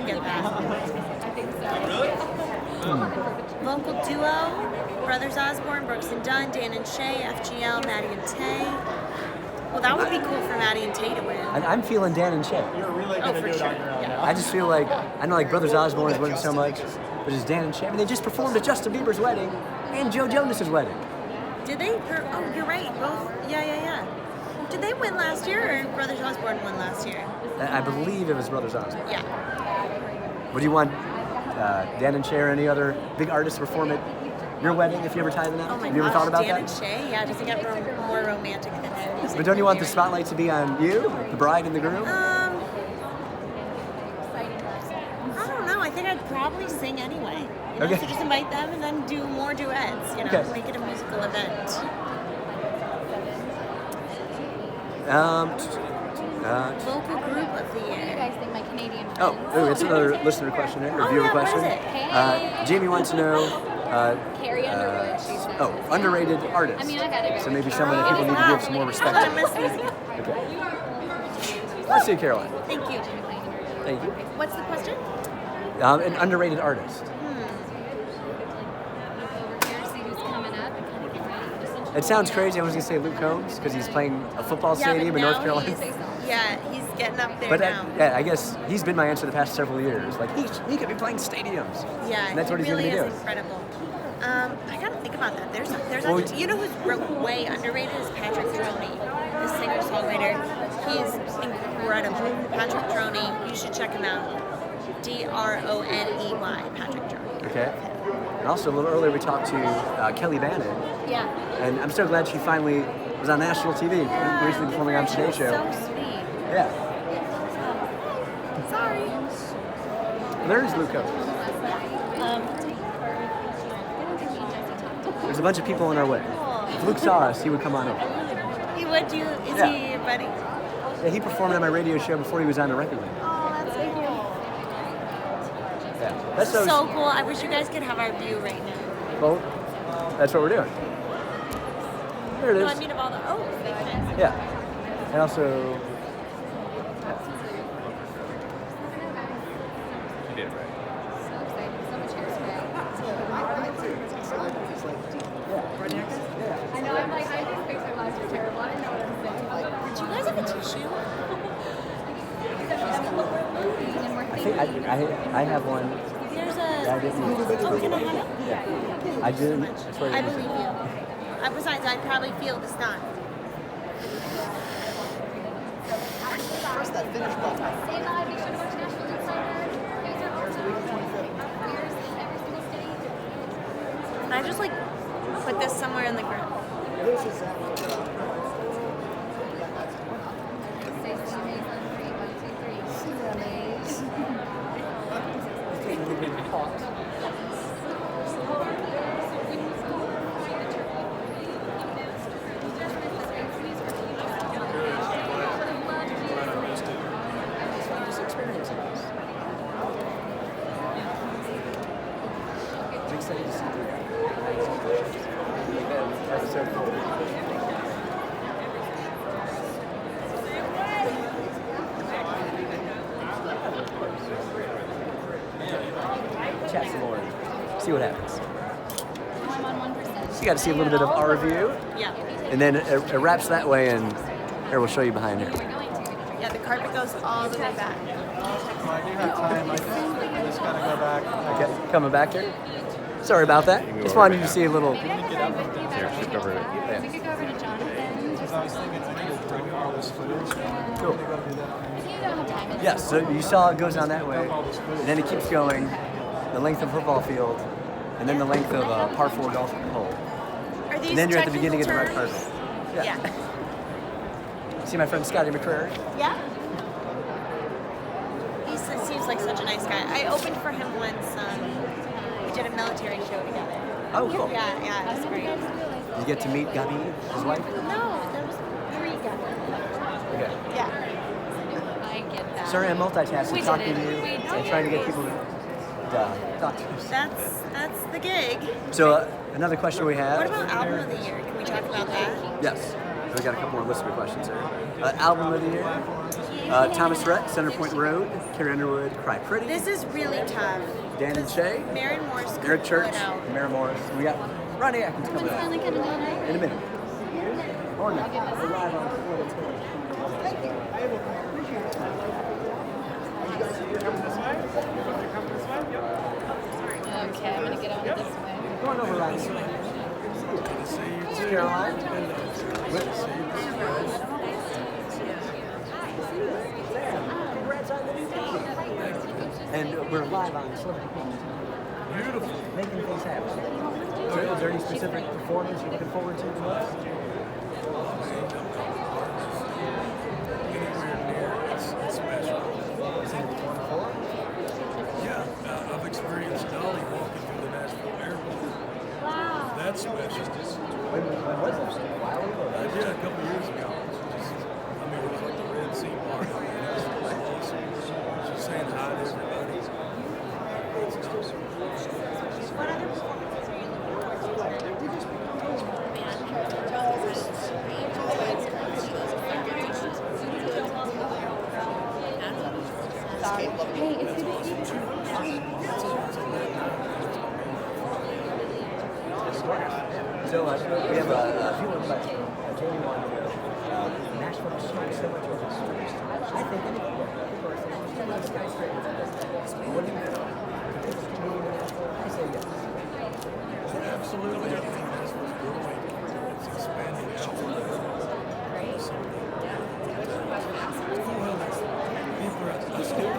get that. Vocal duo, Brothers Osborne, Brooks and Dunn, Dan and Shay, FGL, Maddie and Tay. Well, that would be cool for Maddie and Tay to win. I'm feeling Dan and Shay. Oh, for sure. Yeah. I just feel like, I know like Brothers Osborne is winning so much, but it's Dan and Shay. I mean, they just performed at Justin Bieber's wedding and Joe Jonas's wedding. Did they? Oh, you're right. Both. Yeah. Did they win last year, or Brothers Osborne won last year? I believe it was Brothers Osborne. Yeah. Would you want Dan and Shay or any other big artists to perform at your wedding if you ever tie them out? Oh my Have you ever gosh, thought about Dan that? and Shay? Yeah, does it get more romantic than that? But don't you want the spotlight to be on you, the bride and the groom? I don't know. I think I'd probably sing anyway. You know, Okay. So just invite them and then do more duets. You know, Okay. make it a musical event. Vocal group of the year. What do you guys think my Canadian Oh, it's another listener question here, or viewer question. What is it? Jamie wants to know. Carrie Underwood, she said. Underrated artists. I mean, I got it. So maybe someone that people need to give some more respect to. Okay. Let's see, Caroline. Thank you. Thank you. What's the question? An underrated artist. It sounds crazy. I was going to say Luke Combs because he's playing a football stadium in North Carolina. He's getting up there But now. I guess he's been my answer the past several years. Like he could be playing stadiums. Yeah, and that's what he's really going to be is doing. incredible. I gotta think about that. There's Well, actually, you know who's way underrated is Patrick Droney, the singer-songwriter. He's incredible. Patrick Droney, you should check him out. Droney, Patrick Droney. Okay. And also a little earlier we talked to Kelly Bannon, Yeah. and I'm so glad she finally was on national TV, recently performing on Today Show. So sweet. Yeah. Sorry. There's Luke Combs. There's a bunch of people on our way. If Luke saw us, he would come on over. He would do. Is Yeah. he your buddy? Yeah, he performed on my radio show before he was on the record label. Oh, that's so cool. Yeah. That's So cool. I wish you guys could have our view right now. Well, that's what we're doing. There it No, is. I mean of all the big fans. Yeah. And also. You did it right. I know, I'm like, I just think their lives are terrible. I don't know what I'm saying. Do you guys have a tissue? I have one. There's a. Yeah, I didn't. Oh, can I have it? Yeah. I didn't. That's what I believe you. Besides, I'd probably feel the snot. Press that finish button. Stay live, make sure to watch Nashville Insider. These are awesome. Beers in every single state. Can I just like put this somewhere in the ground? Stacey, amazing. been caught. Just experiencing this. I'm excited to see the episode 4. Chat some more. See what happens. So you got to see a little bit of our view. Yeah. And then it wraps that way, and here we'll show you behind here. Yeah, the carpet goes all the way back. I do have time. I just gotta go back. Okay, coming back here. Sorry about that. Just wanted you to see a little. Here, shift over to We could go over to Jonathan. Because I was thinking I need to bring all this footage. Cool. You don't have time. Yes, so you saw it goes down that way, and then it keeps going the length of football field, and then the length of a par 4 golf hole. Are these And then you're at the technical beginning of the red terms? carpet. Yeah. See my friend Scotty McCrary? Yeah. He seems like such a nice guy. I opened for him once. We did a military show together. Oh, cool. Yeah, it was great. You get to meet Gabi, his wife? No, there was 3 guys. Okay. Yeah. I get that. Sorry, I'm multitasking, We talking did to it. you We and did trying to it. get people to talk to us. That's the gig. So another question we have. What about album of the year? Can we talk about that? Yes. We got a couple more listener questions here. Album of the year. Thomas Rhett, Center Point Road, Carrie Underwood, Cry Pretty. This is really tough. Dan and Shay, Maren Morris. Eric could Church, pull it out. Mary Morris. We got Ronnie Atkins coming up in a minute. Or not. We're live on Okay, I'm gonna get over this way. Going over right this way. Caroline. Congrats on the new baby. And we're live on Celebrity Pictures. Beautiful. Making things happen. So is there any specific performance you're looking forward to the most? It's special. Is it 24? Yeah, I've experienced Dolly walking through the Nashville airport. Wow. That's special. When was this? A while ago? I did a couple years ago. It was like the Red Sea party. It was awesome. She's saying hi to everybody. What other performances are you looking Hey, it's good to see you. So we have a few more questions. Jamie wanted to know, Nashville has changed so much over the years. I think any skyscrapers. What do you think? I say yes. Absolutely. I think that's what's growing. It's expanding out. People are still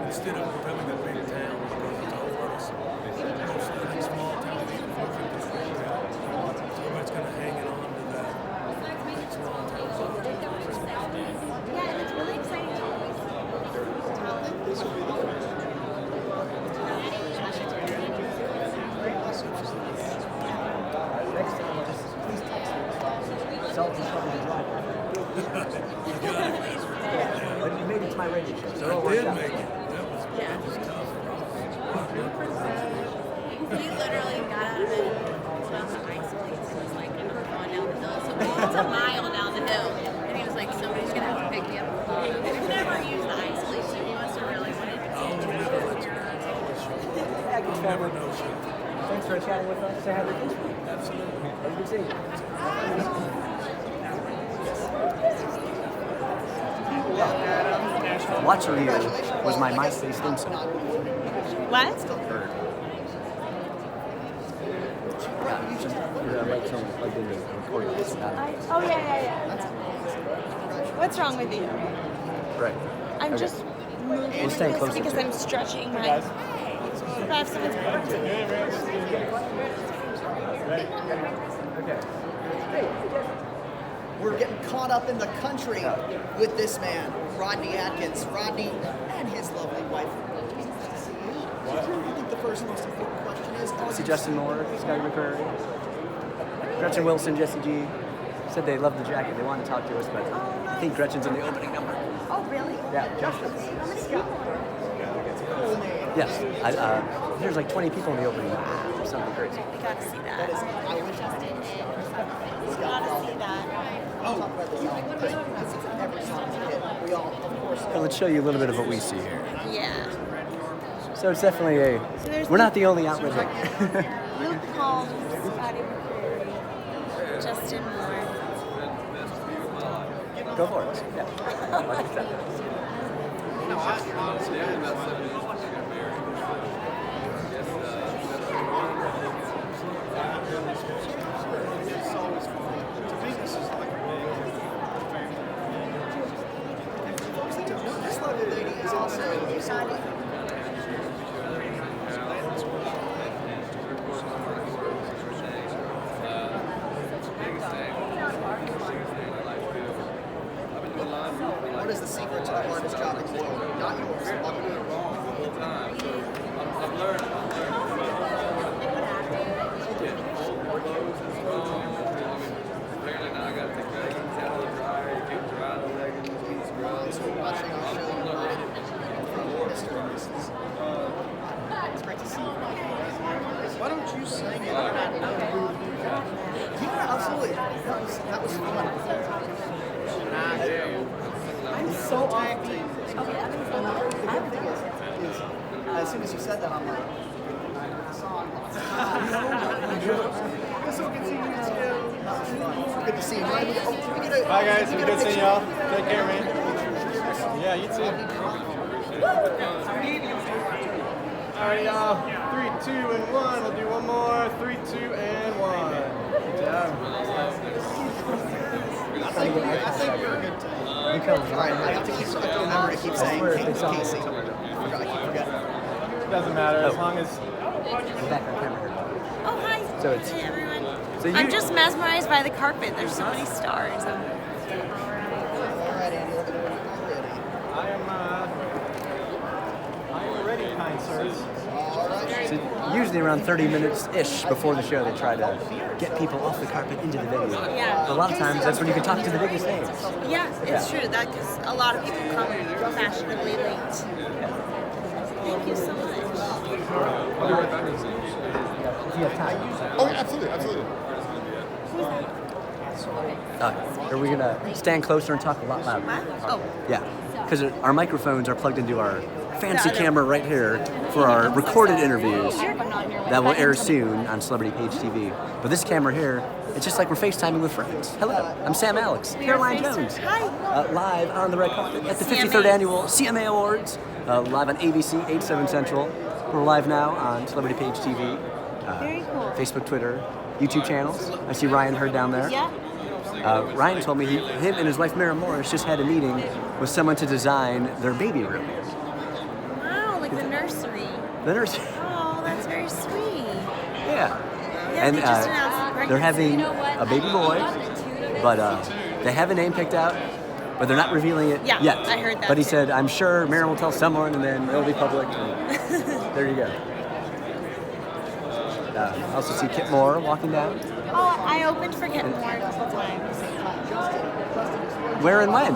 instead of becoming a big town, because it's all for us. It's small town, even moving to big town. So everybody's kind of hanging on to that small town. Yeah, and it's really exciting to always Next time, just please text me. Salt and trouble to drive. But you made it to my radio show, so it'll I work did out. make it. That was tough. He literally got out of it on the ice skates and was like, we're going down the hill. So it's a mile down the hill. And he was like, somebody's going to have to pick me up. We've never used the ice skates, so he must have really wanted to Thanks for chatting with us. Say hi to Chris. Absolutely. Have a good day. Watching You was my MySpace theme song. What? Just your microphone plugged into the recording. It's not. Oh, yeah. What's wrong with you? Right. I'm Okay. just moving We'll stay this closer because to I'm it. stretching my... If I have someone's Okay. Hey, we're getting caught up in the country with this man, Rodney Atkins. Rodney and his lovely wife. I think the first most important question is... See Justin Moore, Scotty McCurry, Gretchen Wilson, Jesse G. Said they loved the jacket. They wanted to talk to us, but I think Gretchen's in the opening number. Oh, really? Yeah, Justin. How many people? Yes. There's like 20 people in the opening number or something crazy. We got to see that. I wish I We got to see that. I'll talk about this album. Every song is a hit. We all, of course... So let's show you a little bit of what we see here. Yeah. So it's definitely we're not the only outlet here. Luke Combs, Scotty McCreery, Justin Moore. Go for it. Yeah. This lovely lady is also excited. What is the secret to the hardest job in the world? Not yours. Why don't you sing it? Yeah, absolutely. That was fun. I'm so offbeat. As soon as you said that, I'm like, good to see you. Bye guys, it was good seeing y'all. Take care, man. Yeah, you too. Alright, y'all. 3, 2, and 1. We'll do one more. 3, 2, and 1. Good job. I think we're a good team. Alright, I have to remember to keep saying Casey. I keep forgetting. Doesn't matter as long as. Oh, hi. So it's- Hey, everyone. So I'm just mesmerized by the carpet. There's so many stars. Alright, Andy, let me know when you're ready. I am ready, kind sirs. So usually around 30 minutes-ish before the show, they try to get people off the carpet into the venue. Yeah. A lot of times, that's when you can talk to the biggest names. Yeah, it's true. That because a lot of people come fashionably late. Thank you so much. I'll be right back. If you have time. Oh, absolutely, absolutely. Are we gonna stand closer and talk a lot louder? Oh. Yeah, because our microphones are plugged into our fancy The other- camera right here for our recorded interviews that will air soon on Celebrity Page TV. But this camera here, it's just like we're FaceTiming with friends. Hello, I'm Sam Alex, Caroline Jones. Hi. Live on the red carpet at the 53rd annual CMA Awards, live on ABC 8/7 Central. We're live now on Celebrity Page TV, Very cool. Facebook, Twitter, YouTube channels. I see Ryan Hurd down there. Yeah. Ryan told me him and his wife Mara Morris just had a meeting with someone to design their baby room. Wow, like the nursery. The nurse. Oh, that's very sweet. Yeah. Yeah, And they just announced the pregnancy. they're having a baby boy, but they have a name picked out, but they're not revealing it Yeah, yet. I heard that But he too. said, I'm sure Maren will tell someone, and then it'll be public. And there you go. I also see Kit Moore walking down. Oh, I opened for Kit Moore a couple times. Where and when?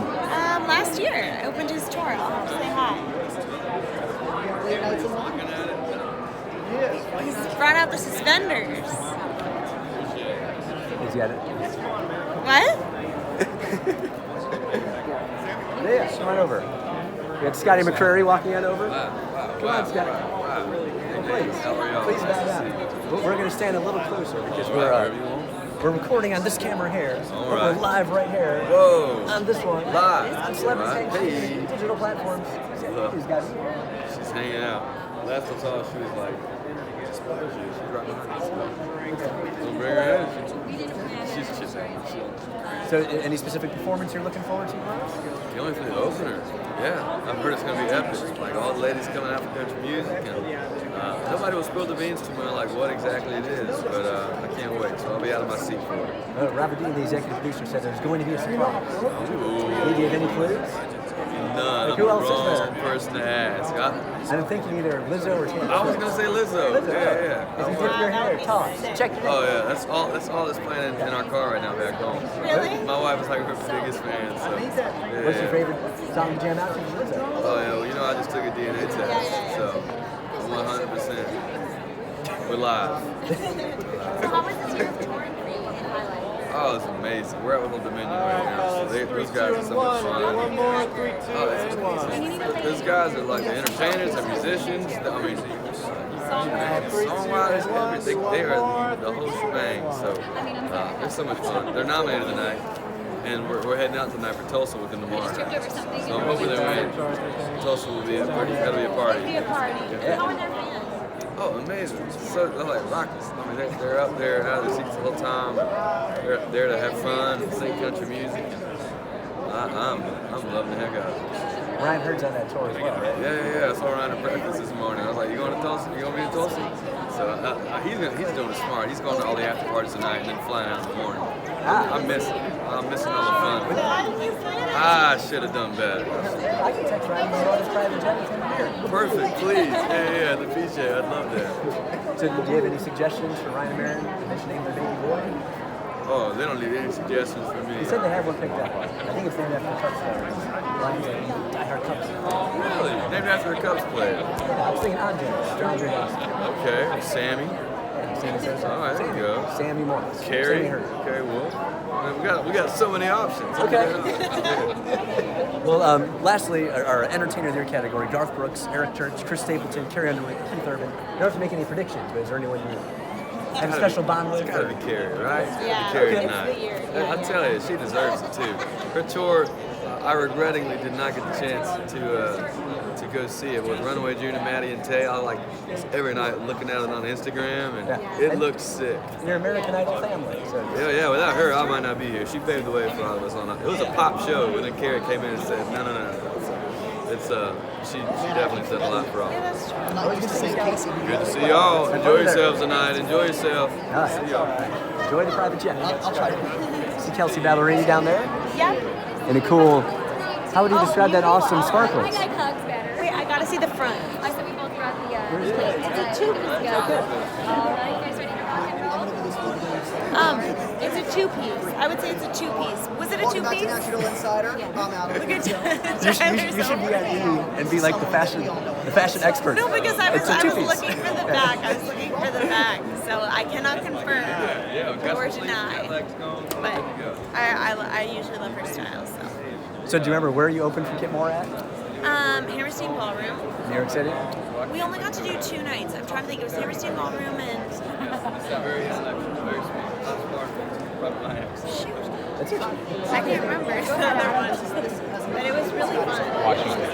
Last year, I opened his tour. I'll have to say hi. He's brought out the suspenders. Is he at it? What? Yeah, come on over. We got Scotty McCreery walking on over. Come on, Scotty. Please bow down. We're going to stand a little closer because we're recording on this camera here. But we're live right here. Whoa. On this one. Live. On Celebrity Hey. Page, digital platforms. He's got She's hanging out. Last I saw, she was like, she's right behind us. Don't bring her in. She's hanging. So, any specific performance you're looking forward to? The only for the opener. Yeah, I've heard it's going to be epic. Like all the ladies coming out for country music, and nobody will spill the beans to me on like what exactly it is, but I can't wait. So I'll be out of my seat for it. Robert Dean, the executive producer, said there's going to be a surprise. Ooh. Do you have any clues? None. Like, who I'm else the is wrong there? person to ask. I'm thinking either Lizzo or Taylor. I was gonna say Lizzo. Yeah. If you dip your hair, toss. Check it. Oh yeah, that's all that's playing in our car right now back home. Really? My wife is like her biggest fan. So. Yeah. What's your favorite song to jam out to? Lizzo. Oh yeah, well, you know I just took a DNA test, so 100%. We're live. So how was this year of touring for you in Highlight? Oh, it's amazing. We're at Little Dominion right now. So those guys are so much fun. One more, 3, 2, and 1. Those guys are like the entertainers, the musicians. I mean, songwriters, everything. They are the whole shebang. So it's so much fun. They're nominated tonight, and we're heading out tonight for Tulsa with them tomorrow. So I'm hoping they win. Tulsa will be that'll be a party. How are their fans? Oh, amazing. So they're like rockets. I mean, they're up there out of their seats the whole time. They're there to have fun and sing country music. I'm loving the heck out of it. Ryan Hurd's on that tour as well, right? Yeah. I saw Ryan at practice this morning. I was like, you going to Tulsa? You going to be in Tulsa? So he's doing it smart. He's going to all the after parties tonight and then flying out in the morning. I'm missing all the fun. I should have done better. I can text Ryan and order private jet and send him here. Perfect, please. Yeah, the PJ. I'd love that. So, do you have any suggestions for Ryan and Marin to mention their baby boy? Oh, they don't need any suggestions for me. He said they have one picked up. I think it's named after the Cubs player. Ryan's a diehard Cubs. Really? Named after a Cubs player? I was thinking Andre Dawson. Okay, Sammy. Sammy says so. All right, there you go. Sammy Morris. Carrie Wolf. We got so many options. Okay. Well, lastly, our entertainer of the year category: Garth Brooks, Eric Church, Chris Stapleton, Carrie Underwood, Keith Urban. You don't have to make any predictions, but is there anyone you have a special bond with? It's got to be Carrie, right? Yeah, Carrie it's tonight. the year. Yeah, I tell you, she deserves it too. Her tour, I regrettingly did not get the chance to go see it with Runaway June and Maddie and Tay. I like every night looking at it on Instagram, and it looked sick. You're American Idol family, so Yeah. Without her, I might not be here. She paved the way for all of us on it. It was a pop show, and then Carrie came in and said, "No. It's she definitely said a lot for all. Yeah, that's true. Good to see y'all. Enjoy yourselves tonight. Enjoy yourself. See y'all. Enjoy the private jet. I'll try to see Kelsey Ballerini down there. Yep. In a cool. How would you describe that awesome sparkles? I like hugs better. Wait, I gotta see the front. I said we both brought the It's a two-piece. you guys ready to rock and roll? It's a two-piece. I would say it's a two-piece. Was it a Welcome back to two-piece? National Insider. I'm out of Look at You should be at E and be like the fashion expert. No, because I was It's a two-piece. looking for the back. I was looking for the back. So I cannot confirm or deny. But I usually love her style. So do you remember where you opened for Kit Moore at? Hammerstein Ballroom. New York City? We only got to do 2 nights. I'm trying to think. It was Hammerstein Ballroom and. I can't remember the other one, but it was really fun. Washington.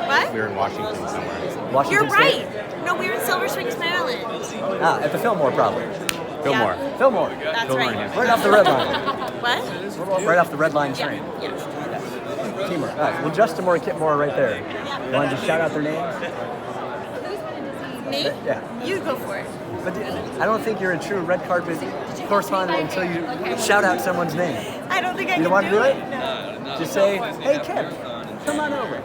What? We were in Washington somewhere. Washington You're State? right. No, we were in Silver Springs, Maryland. At the Fillmore, probably. Fillmore. Fillmore. That's Fillmore, right. yeah. Right off the red line. What? Right off the red line train. Yeah. Teamwork. All right. Well, Justin Moore and Kit Moore are right there. You want to just shout out their names? Me? Yeah. You go for it. But I don't think you're a true red carpet correspondent until you shout out someone's name. I don't think I You can don't want to do it? No. Just say, hey, Kit, come on over.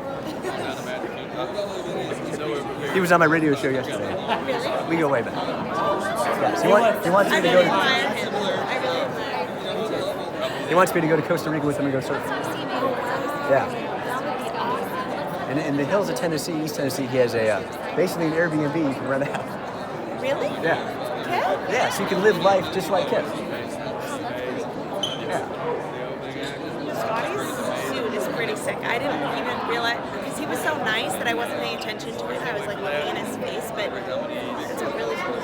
He was on my radio show yesterday. Really? We go way back. Yes, he wants me I to really go. admire him. I really admire him. He wants me to go to Costa Rica with him and go surfing. Yeah. In the hills of Tennessee, East Tennessee, he has basically an Airbnb you can rent out. Really? Yeah. Kit? Yeah, so you can live life just like Kit. Yeah. Scotty's suit is pretty sick. I didn't even realize, because he was so nice that I wasn't paying attention to it. I was like looking in his face, but it's a really cool.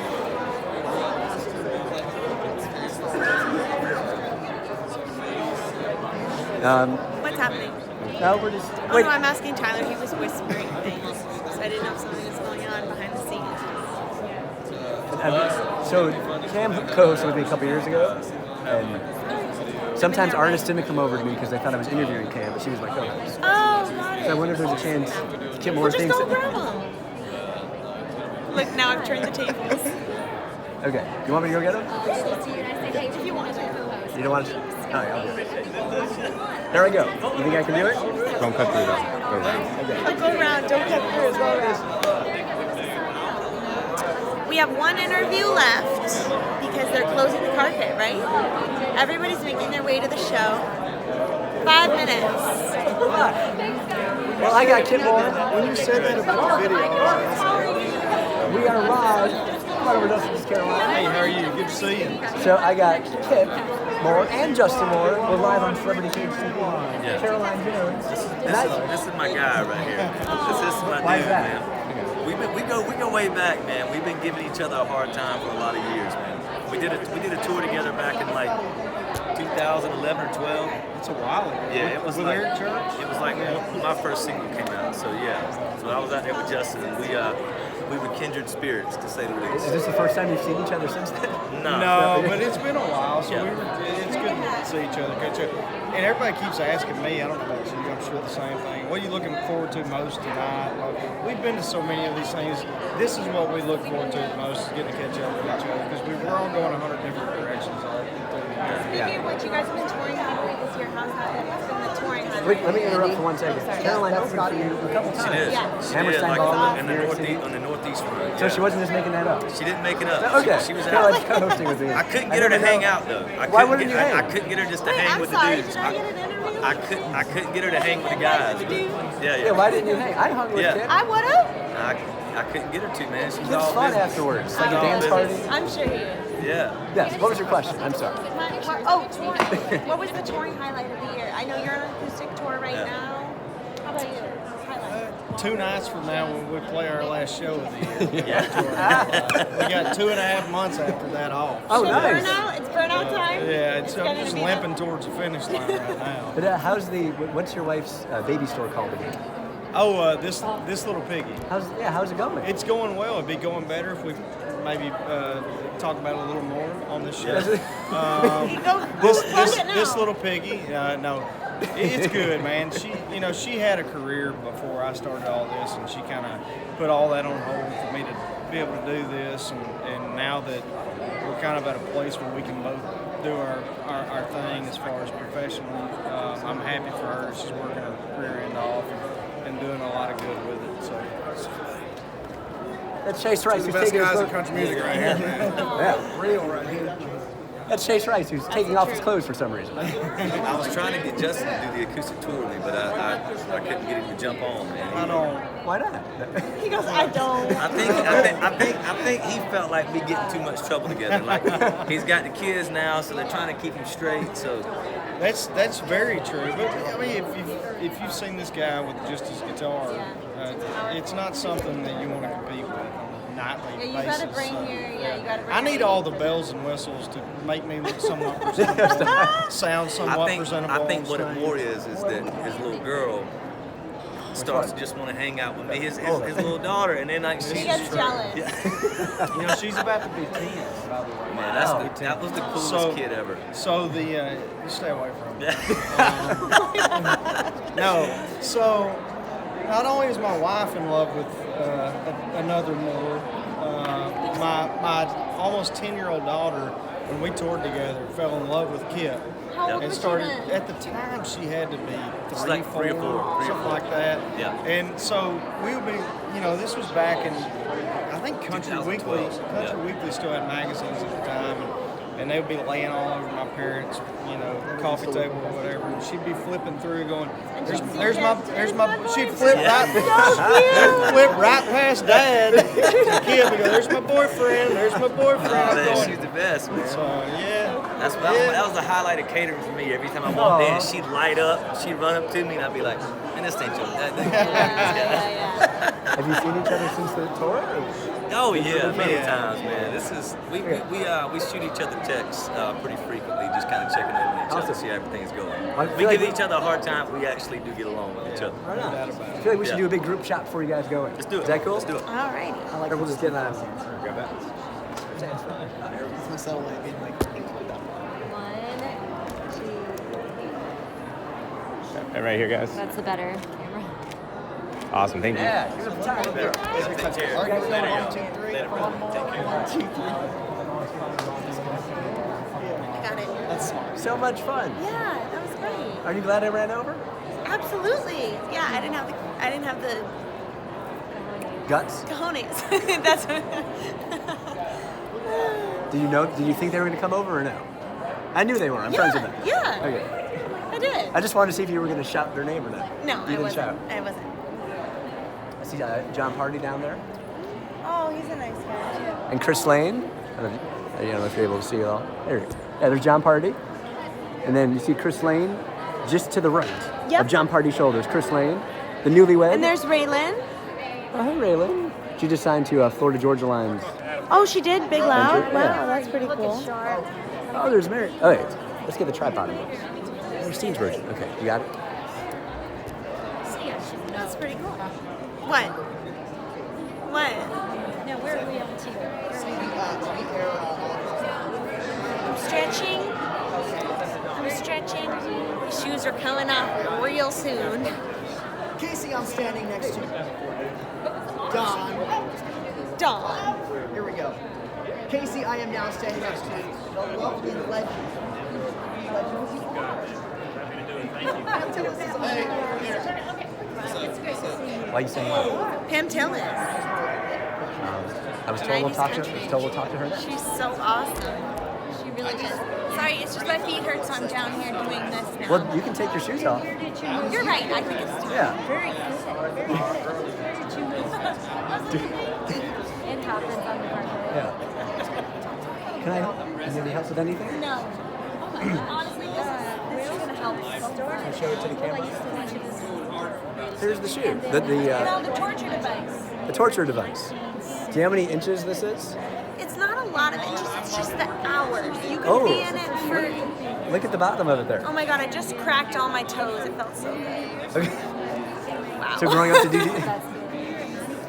What's happening? No, we're just. Oh Wait. no, I'm asking Tyler. He was whispering things, so I didn't know if something was going on behind the scenes. So Cam co-hosted with me a couple years ago, and sometimes artists didn't come over to me because they thought I was interviewing Cam, but she was my co-host. Oh, got it. So I wonder if there's a chance to get more We'll just things. go grab them. Look, now I've turned the tables. Okay. You want me to go get them? If you want to co-host. You don't want to? Oh, yeah, I'll do it. There we go. You think I can do it? Don't cut through though. Go around. Okay. Oh, go around. Don't cut through. Go around. We have one interview left because they're closing the carpet, right? Everybody's making their way to the show. 5 minutes. Well, I got Kit Moore. When you said that about the video, We are live. Come on over to Dustin, Carolina. hey, how are you? Good to see you. So I got Kit Moore and Justin Moore. We're live on Celebrity Cage TV. Yeah. Caroline Jones. This is my guy right here. This is my Why dude, is that? man. We go way back, man. We've been giving each other a hard time for a lot of years, man. We did a tour together back in like 2011 or 12. It's a while ago. Yeah, it was With like Eric Church? It was like when my first single came out. So yeah, so I was out there with Justin, and we were kindred spirits, to say the least. Is this the first time you've seen each other since then? No, but it's been a while, so Yeah. it's good to see each other. And everybody keeps asking me, I don't know about you, I'm sure the same thing. What are you looking forward to most tonight? Well, we've been to so many of these things. This is what we look forward to the most, is getting to catch up with each other, because we're all going 100 different directions all through the year. Speaking of which, you guys have been touring heavily this year. How's that been? What's been the touring highlight? Wait, let me interrupt for 1 second. Caroline opened for you a couple times. She did. Yeah. She Hammerstein did, like Ballroom, on New York City. on the northeast front. So she wasn't just making that up. She didn't make it up. Okay. She was Caroline's out. co-hosting with me. I couldn't get her to hang out though. Why wouldn't you hang? I couldn't get her just to hang I'm with sorry, the dudes. did I get an interview? I couldn't get her to hang with the guys. But, yeah. Yeah, why didn't you hang? I hung with Yeah. Kit. I would have. I couldn't get her to, man. She was It's all fun business. afterwards, She like was a all dance business. party. I'm sure he is. Yeah. Yes. What was your question? I'm sorry. Oh, touring. What was the touring highlight of the year? I know you're on an acoustic tour right Yeah. now. How about you? Highlight. 2 nights from now, when we play our last show of the year. Yeah. We got 2.5 months after that off. Oh, So nice. burnout? It's burnout time? Yeah, It's I'm gonna just be limping towards the finish line right now. But what's your wife's baby store called again? Oh, this little piggy. How's it going? It's going well. It'd be going better if we maybe talk about it a little more on this show. This little piggy. No, it's good, man. She had a career before I started all this, and she kind of put all that on hold for me to be able to do this. And now that we're kind of at a place where we can both do our thing as far as professionally, I'm happy for her. She's working her career end off and doing a lot of good with it. So. That's Chase Rice, Two who's of the best taking his guys in clothes. country music right here, man. Yeah, real right here. That's Chase Rice, who's taking off his clothes for some reason. I was trying to get Justin to do the acoustic tour with me, but I couldn't get him to jump on, man. I don't. Why not? He goes, I don't. I think he felt like we get in too much trouble together. Like he's got the kids now, so they're trying to keep him straight. So That's very true. But I mean, if you've seen this guy with just his guitar, it's not something that you want to compete with on a nightly Yeah, you basis. gotta bring you gotta bring I need all the bells and whistles to make me look somewhat presentable, sound somewhat presentable. I think on what it stage. more is that his little girl starts to just want to hang out with me. His little daughter, and then like She gets jealous. Yeah. She's about to be 10, by the way. Man, that was the coolest kid ever. So you stay away from her. No, so not only is my wife in love with another Moore, my almost 10-year-old daughter, when we toured together, fell in love with Kit. How old And was she started then? at the time she had to be It's 3, like 4, 3 or 4, something like that. Yeah. And so we would be, this was back in, I think Country 2012, Weekly still had magazines at the time, and they would be laying all over my parents, coffee table or whatever, and she'd be flipping through, going, "There's my." She'd flip flip right past Dad. The kid would go, "There's my boyfriend. There's my boyfriend." Oh, I'm man, going, she's the best, man. So yeah. That was the highlight of catering for me. Every time I walked in, she'd light up, she'd run up to me, and I'd be like, "Man, this ain't your dad." Have you seen each other since the tour? Oh yeah, many times, man. This is we shoot each other texts pretty frequently, just kind of checking in with each other, see how everything's going. We give each other a hard time. We actually do get along with each other. Right on. I feel like we should do a big group shot before you guys go in. Let's do it. Is that cool? Let's do it. All righty. I like. Or we'll just get on. Grab that. It's my satellite being like. 1, 2, Right here, guys. That's the better camera. Awesome. Thank you. Yeah, you're the photographer. I got it. That's so much fun. Yeah, that was great. Are you glad I ran over? Absolutely. Yeah, I didn't have the Guts? cojones. That's what. Did you think they were going to come over or no? I knew they were. I'm friends with them. Yeah. Okay. I did. I just wanted to see if you were going to shout their name or not. No, You I didn't wasn't. shout. I wasn't. I see John Hardy down there. Oh, he's a nice guy. And Chris Lane. I don't know if you're able to see it all. There you go. Yeah, there's John Party. And then you see Chris Lane just to the right Yep. of John Party's shoulders. Chris Lane, the newlywed. And there's Raylan. Oh, hey, Raylan. She just signed to Florida Georgia Line's. Oh, she did? Big Loud? Yeah. Wow, that's pretty cool. Oh, there's Mary. Oh, wait. Let's get the tripod in this. There's Steve's version. Okay, you got it? That's pretty cool. What? What? No, where are we on to? I'm stretching. I'm stretching. The shoes are coming off real soon. Casey, I'm standing next to. Don. Dawn. Here we go. Casey, I am now standing next to the lovely legend. Why are you saying that? Pam Tillis. I was told we'll talk to her. She's so awesome. She really is. Sorry, it's just my feet hurt, so I'm down here doing this now. Well, you can take your shoes off. You're right. I think it's time. Yeah. Very good. It happens on the carpet. Yeah. Can I help? Can you need help with anything? No. Honestly, this is going to help. Can I show it to the camera? Here's the shoe. No, the torture device. The torture device. Do you know how many inches this is? It's not a lot of inches. It's just the hours. You can be in it for. Look at the bottom of it there. Oh my god! I just cracked all my toes. It felt so good. Okay. Wow. So growing up to do.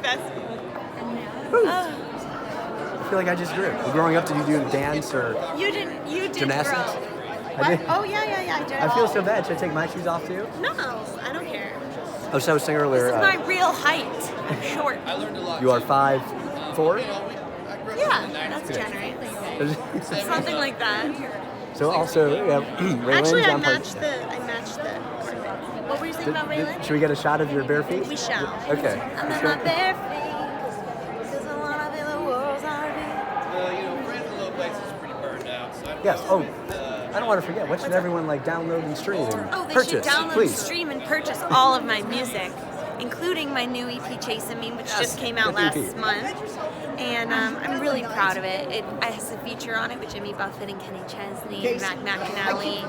That's. I feel like I just grew. Growing up, did you do dance or You did gymnastics? grow. I What? did. Oh yeah, I did. I feel so bad. Should I take my shoes off too? No, I don't care. Oh, so I was saying earlier. This is my real height. I'm short. You are 5'4". Yeah, that's generous. Something like that. So also, Raylan, Actually, I John Party. matched the. What were you saying about Raylan? Should we get a shot of your bare feet? We shall. Okay. I'm in my bare feet. 'Cause I wanna be the world's RV. Brandon Low Place is pretty burned out. So Yes. Oh, I don't want to forget. What should everyone download and stream and Oh, they purchase? should download, please. stream, and purchase all of my music, including my new EP Chasing Me, which just came out Good EP. last month. And I'm really proud of it. It has a feature on it with Jimmy Buffett and Kenny Chesney and Mac McAnally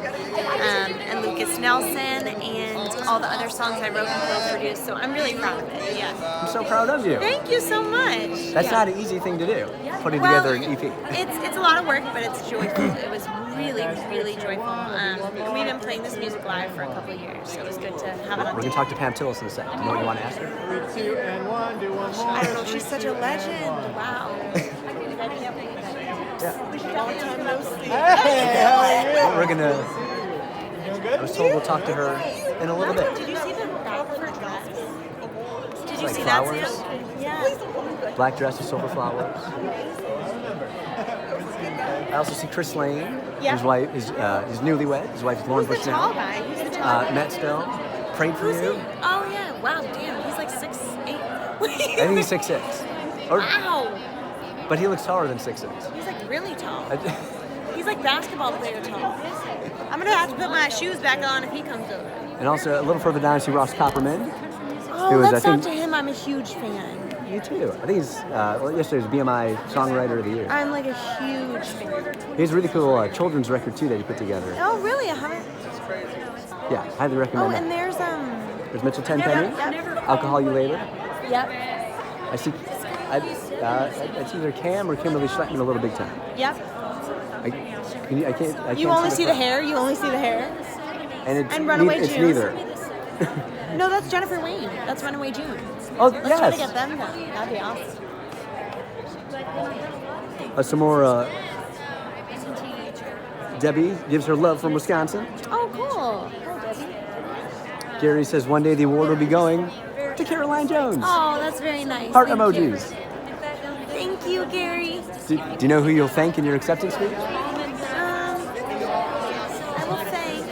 and Lucas Nelson and all the other songs I wrote and co-produced. So I'm really proud of it. Yeah. I'm so proud of you. Thank you so much. That's Yeah. not an easy thing to do. Putting Well, together an E EP. It's a lot of work, but it's joyful. It was really, really joyful. And we've been playing this music live for a couple of years, so it was good to have it on. We're going to talk to Pam Tillis in a second. You know what you want to ask her? 3, 2, and 1. Do one more. I don't know. She's such a legend. Wow. Long time no see. We're going to... I was told we'll talk to her in a little bit. Did you see the back of her dress? Did you Like see flowers? that, Sam? Yeah. Black dress with silver flowers. I also see Chris Lane. Yeah. His wife is his newlywed. His wife is Lauren Who's the tall Bushnell. guy? Who's the tall guy? Matt Stone. Prayed for Who's he? you. Oh, yeah. Wow, damn. He's like 6'8". I think he's 6'6". Wow. But he looks taller than 6'6". He's like really tall. He's like basketball player tall. I'm going to have to put my shoes back on if he comes over. And also a little further down, I see Ross Copperman. Oh, let's talk to him. I'm a huge fan. You too. I think he's yesterday was BMI Songwriter of the Year. I'm like a huge fan. He has a really cool children's record too that he put together. Oh, really? I haven't. Yeah, highly Oh, recommend and that. there's There's Mitchell Tenpenny. Alcohol You Later. Yep. I see. It's either Cam or Kimberly Schleckman, A Little Big Time. Yep. I can't. You only see the front. hair. You only see the hair. And it's Runaway it's June. neither. No, that's Jennifer Wayne. That's Runaway June. Oh, Let's try to yes. get them done. That'd be awesome. Some more. Debbie gives her love from Wisconsin. Oh, cool. Oh, Debbie. Gary says one day the award will be going to Caroline Jones. Oh, that's very nice. Heart Thank emojis. Thank you, Gary. Do you know who you'll thank in your acceptance speech? I will say,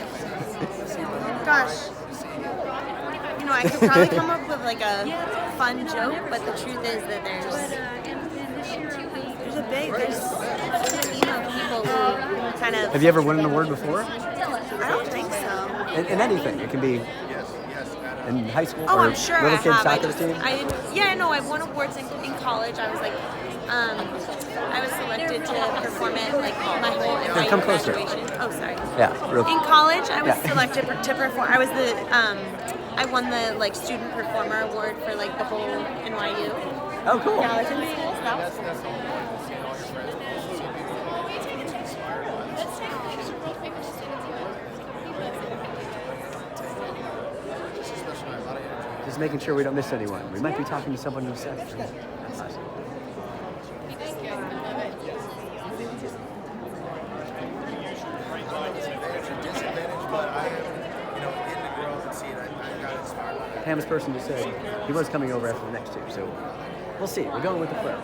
gosh, I could probably come up with like a fun joke, but the truth is that there's people who kind of. Have you ever won an award before? I don't think so. In anything, it can be in high school Oh, or I'm sure little I kid have. soccer team. I've won awards in college. I was like, I was selected to perform at like my whole NYU Come closer. graduation. Oh, sorry. Yeah, real. In college, I was Yeah. selected to perform. I was I won the like student performer award for like the whole NYU. Oh, cool. College and school. So that was cool. Just making sure we don't miss anyone. We might be talking to someone who's set. Awesome. Pam's person just said he was coming over after the next two, so we'll see. We're going with the flow.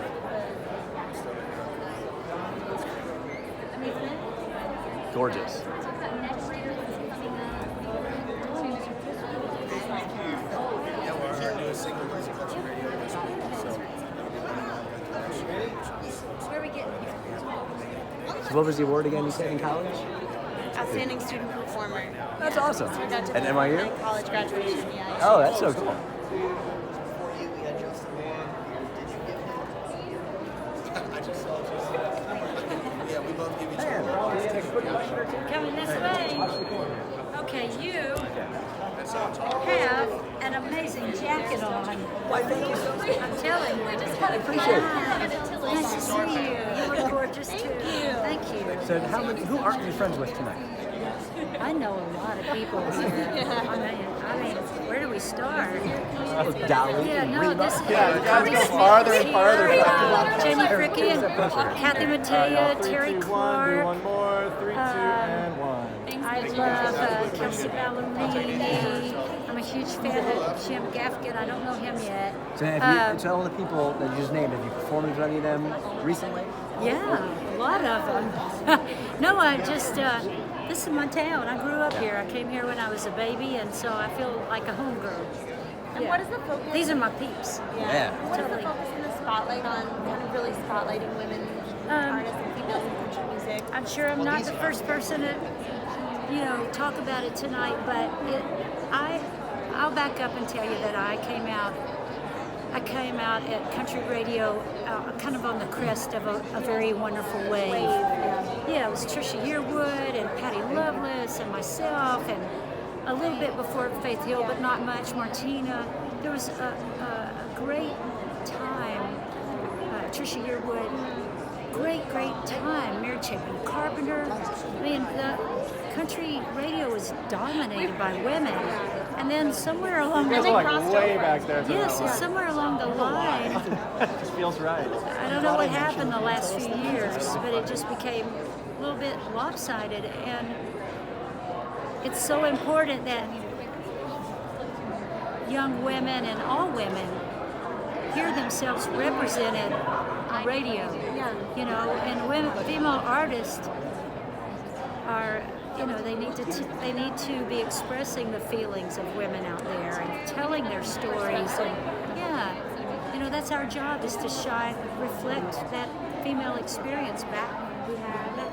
Gorgeous. So what was the award again you said in college? Outstanding student performer. That's awesome. So I got to At perform NYU? my college graduation. Yeah. Oh, that's so cool. Coming this way. Okay, you have an amazing jacket on. I'm telling you. I appreciate it. Nice to see you. You look gorgeous too. Thank you. So who aren't you friends with tonight? I know a lot of people here. I mean, where do we start? Dolly. Yeah, no, this is go farther and farther. Jenny Fricky and Kathy Mattea, Terry Clark. One more, 3, 2, and 1. I love Kelsey Ballerini. I'm a huge fan of Jim Gaffigan. I don't know him yet. So have you, to all the people that you just named, have you performed with any of them recently? Yeah, a lot of them. No, I just, this is my town. I grew up here. I came here when I was a baby, and so I feel like a homegirl. And what is the focus? These are my peeps. Yeah. What is the focus in the spotlight on kind of really spotlighting women artists and females in country music? I'm sure I'm not the first person to, talk about it tonight, but I'll back up and tell you that I came out at country radio kind of on the crest of a very wonderful wave. Yeah, it was Trisha Yearwood and Patty Loveless and myself and a little bit before Faith Hill, but not much, Martina. There was a great time. Trisha Yearwood, great time. Mary Chapin Carpenter. I mean, the country radio was dominated by women. And then somewhere along the line, way back there. yes, somewhere along the line, Just feels right. I don't know what happened the last few years, but it just became a little bit lopsided. And it's so important that young women and all women hear themselves represented on radio. And women, female artists are, they need to be expressing the feelings of women out there and telling their stories. And that's our job, is to reflect that female experience back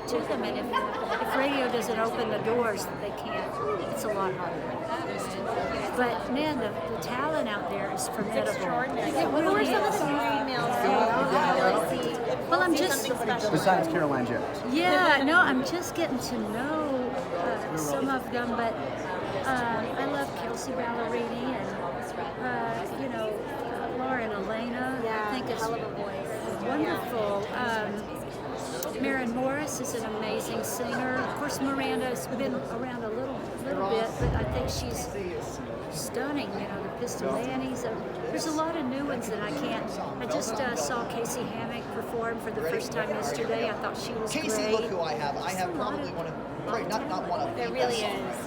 to them. And if radio doesn't open the doors, they can't. It's a lot harder. But man, the talent out there is formidable. What were some of the females that you really see? Well, I'm just Besides Caroline Jones. Yeah, no, I'm just getting to know some of them, but I love Kelsey Ballerini and Lauren Elena. I think it's wonderful. Maren Morris is an amazing singer. Of course, Miranda's been around a little little bit, but I think she's stunning. You know, the Pistol Annies. There's a lot of new ones that I can't. I just saw Casey Hammock perform for the first time yesterday. I thought she was Casey, great. look who I have. I have probably one of, not one of. There really is,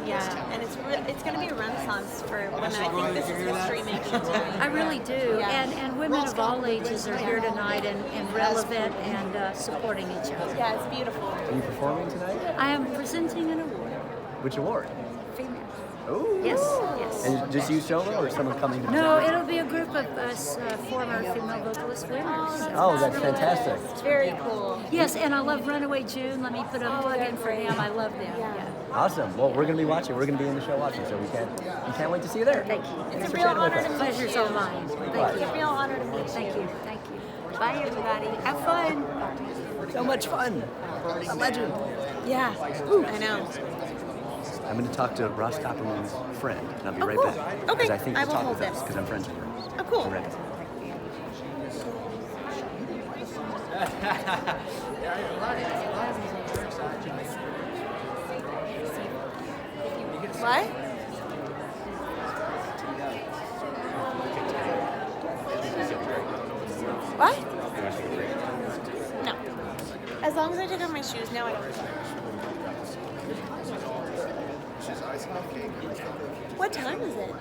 yeah. And it's going to be a renaissance for women. I think this is history making too. I really do. Yeah. And women of all ages are here tonight and relevant and supporting each other. Yeah, it's beautiful. Are you performing tonight? I am presenting an award. Which award? Female. Oh. Yes, yes. And just you solo or someone coming to No, present? it'll be a group of us former female vocalist winners. Oh, that's fantastic. Very cool. Yes, and I love Runaway June. Let me put a plug in for him. I love them. Yeah. Awesome. Well, we're going to be watching. We're going to be in the show watching, so we can't wait to see you there. Thank you. Thanks It's a for real chatting with honor us. to meet Pleasure's you. all mine. Thank It's you. a real honor to meet you. Thank you. Thank you. Bye, everybody. Have fun. So much fun. A legend. Yeah, I know. I'm going to talk to Ross Copperman's friend, and I'll be right cool. back. Okay, Because I think I he's will talking hold with us, this. because I'm friends with her. Oh, cool. Be right back. What? What? No. As long as I take off my shoes, no, I don't care. What time is it?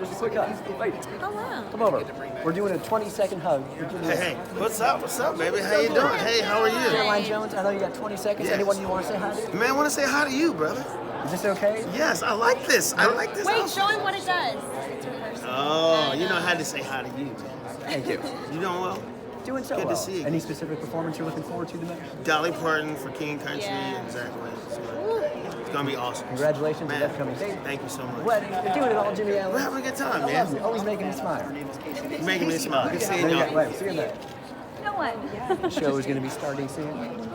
Just a quick hug. Wait. Oh, wow. Come over. We're doing a 20-second hug. Hey, what's up? What's up, baby? How you doing? Hey, how are you? Caroline Jones, I know you got 20 seconds. Yes. Anyone you want to say hi to? Man, I want to say hi to you, brother. Is this okay? Yes, I like this. I like this. Wait, show him what it does. It's reversed. Oh, you know how to say hi to you, man. Thank you. You doing well? Doing so Good well. to see you. Any specific performance you're looking forward to tonight? Dolly Parton for King Country Yeah. and Zach Wayne. So it's gonna be awesome. Congratulations Man, on the upcoming date. Thank you so much. Wedding. You're doing it all, Jimmy Allen. We're having a good time, I man. love you. Always making me smile. You're making me smile. Good seeing There you y'all. go. Wait, see you in there. You know what? The show is going to be starting soon,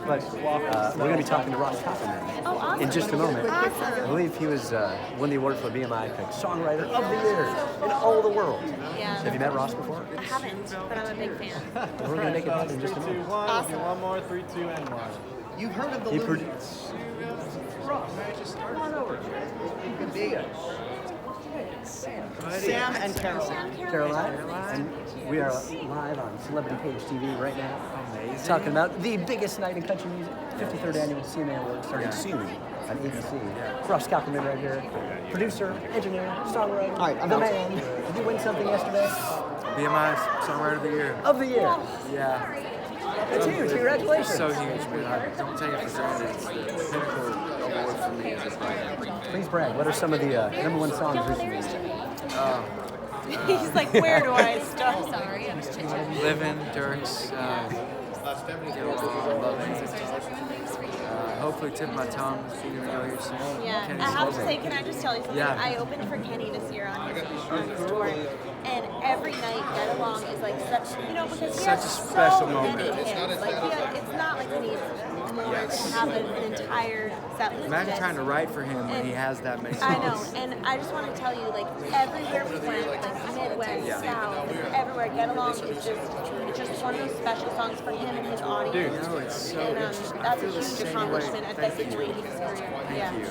but we're going to be talking to Ross Copperman Oh, awesome. in just a moment. I Awesome. believe he was won the award for BMI pick Songwriter of the Year in all the world. Yeah. Have you met Ross before? I haven't, but I'm a big fan. We're going to make it happen in just a moment. Awesome. One more, 3, 2, and 1. You've heard of the He Looney produced. Ross, come on over. You can see us. Sam and Caroline. Caroline, and we are live on Celebrity Page TV right now. Amazing. Talking about the biggest night in country music, 53rd annual CMA Awards starting soon on ABC. Ross Copperman right here, producer, engineer, songwriter, All right, I'm the out. man. Did you win something yesterday? BMI Songwriter of the Year. Of the year. Yeah. It's huge. Congratulations. So huge, man. I don't take it for granted. It's the pinnacle award for me at this point. Please brag. What are some of the number one songs recently? He's like, where do I start? Sorry, I was chit-chatting. Living, Dirks, Get Along, Loving. Hopefully Tip My Tongue is going to go here soon. Yeah, Kenny's I have to Loving. say, can I just tell you something? Yeah. I opened for Kenny this year on his tour, and every night Get Along is like such, you know, because he Such has a special so moment. many hits. Like, it's not like he needs more to have an entire set list. Imagine of trying to hits. write for him when he And has that many I songs. know, and I just want to tell you, like, everywhere we went, like Midwest, Yeah. South, everywhere, Get Along is it's just one of those special songs for him and his audience. Dude, no, it's so and, interesting. I that's feel a the huge same way. accomplishment at that Thank you. situation in his career. Thank Yeah. you.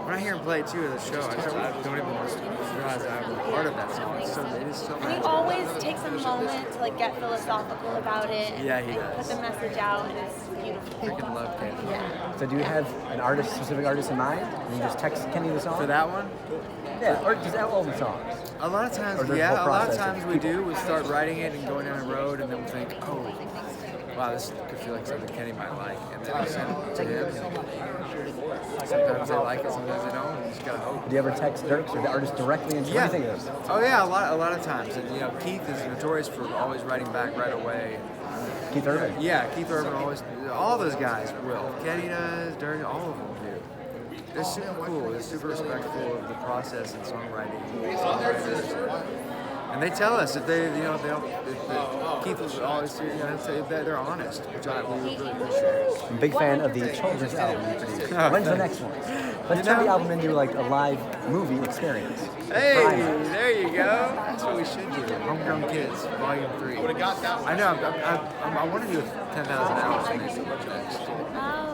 When I hear him play too at the show, I don't even realize that I'm a part of that song. It's so, it is so And he magical. always takes a moment to like get philosophical about it and, Yeah, he and put does. the message out, and it's beautiful. Freaking love Kenny. Yeah. So do you have an artist, specific artist in mind? And you just text Kenny the song? For that one? Yeah, or just all the songs? A lot of Or times, there's a yeah, whole a lot of process of times we do. We start writing it and going down the road, and then we think, oh, wow, this could feel like something Kenny might like. And then we send it to him. Sometimes they like it, sometimes they don't. You just gotta hope. Do you ever text Dirks or the artist directly? And Yeah. what do you think of this? Oh yeah, a lot of times. And you know, Keith is notorious for always writing back right away. Keith Urban? Yeah, Keith Urban always. All those guys will. Kenny does. Dirk, all of them do. They're super cool. They're super respectful of the process and songwriting. And they tell us that they, you know, that Keith was always, you know, say that they're honest, which we really appreciate. I'm a big fan of the children's album you produced. When's the next one? Let's turn the album into like a live movie experience. Hey, there you go. That's what we should do. Homegrown Kids, Volume 3. I would have got that one. I know. I want to do 10,000 hours and make so much next.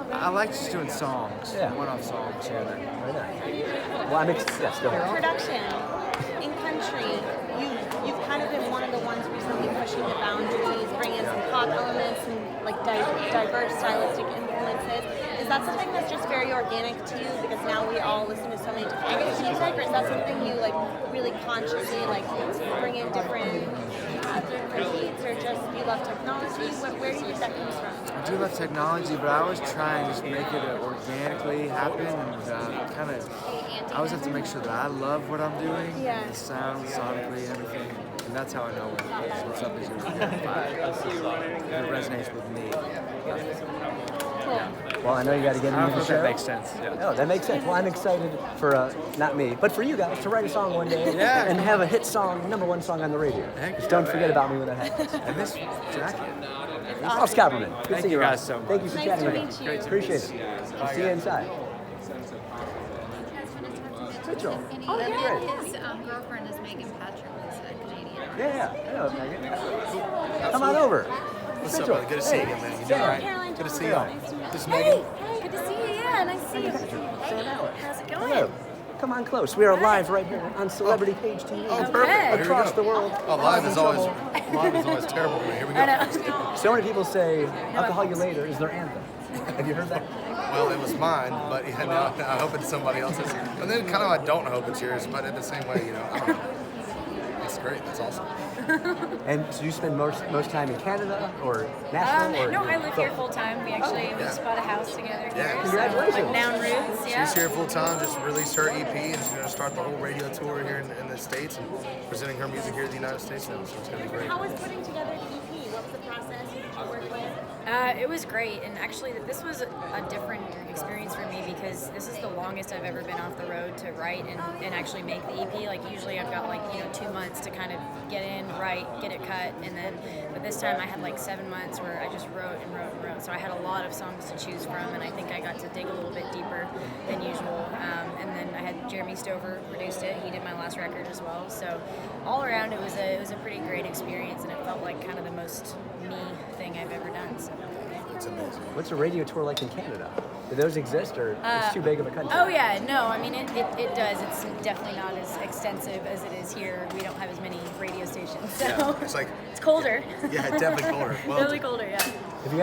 I like just doing songs, one-off songs here and there. Well, I'm yes, go ahead. Production in country, you've kind of been one of the ones recently pushing the boundaries, bringing some pop elements and like diverse stylistic influences. Is that something that's just very organic to you because now we all listen to so many different kinds of music, or is that something you like really consciously like bring in different beats, or just you love technology? Where do you think that comes from? I do love technology, but I always try and just make it organically happen, and kind of, I always have to make sure that I love what I'm doing, the sound, sonically, everything, and that's how I know when something's going to be good. It resonates with me. Cool. Well, I know you got to get into the show. That makes sense. Yeah. Oh, that makes sense. Well, I'm excited for, not me, but for you guys to write a song one day and have a hit song, #1 song on the radio. Just don't forget about me when that happens. And this jacket. Oh, Scott Berman. Good Thank seeing you you guys so much. Thank you for chatting with meet me. you. Appreciate it. I'll see you inside. Mitchell. Oh, yeah. His girlfriend is Megan Patrick, who's a Canadian artist. Yeah. Hello, Megan. Come on over. What's up, brother? Good to see you again, man. You doing all right? Good to see you. This is Megan. Hey, good to see you. Yeah, nice to see you. How's it going? Hello. Come on close. We are live right here on Celebrity Page TV. Oh, perfect. Across the world. Oh, live is always terrible for me. Here we go. So many people say, "I'll call you later" is their anthem. Have you heard that? Well, it was mine, but yeah, no, I hope it's somebody else's. And then kind of I don't hope it's yours, but in the same way, you know, I don't know. It's great. That's awesome. And so you spend most time in Canada or Nashville? Or No, I live here full time. We actually we just bought a house together here. Yeah. Congratulations. So, like Noun Roots, yeah. She's here full time, just released her EP, and she's going to start the whole radio tour here in the States and presenting her music here in the United States now, so it's going to be great. How was putting together the EP? What was the process? Who did you work with? It was great, and actually this was a different experience for me because this is the longest I've ever been off the road to write and actually make the EP. Like usually I've got 2 months to kind of get in, write, get it cut, but this time I had 7 months where I just wrote and wrote and wrote. So I had a lot of songs to choose from, and I think I got to dig a little bit deeper than usual. And then I had Jeremy Stover produced it. He did my last record as well. So all around it was a pretty great experience, and it felt like kind of the most me thing I've ever done. So. It's amazing. What's a radio tour like in Canada? Do those exist, or it's too big of a country? Oh yeah, no, I mean it does. It's definitely not as extensive as it is here. We don't have as many radio stations, so Yeah, it's colder. Yeah, definitely colder. Well, Definitely colder, yeah. Have you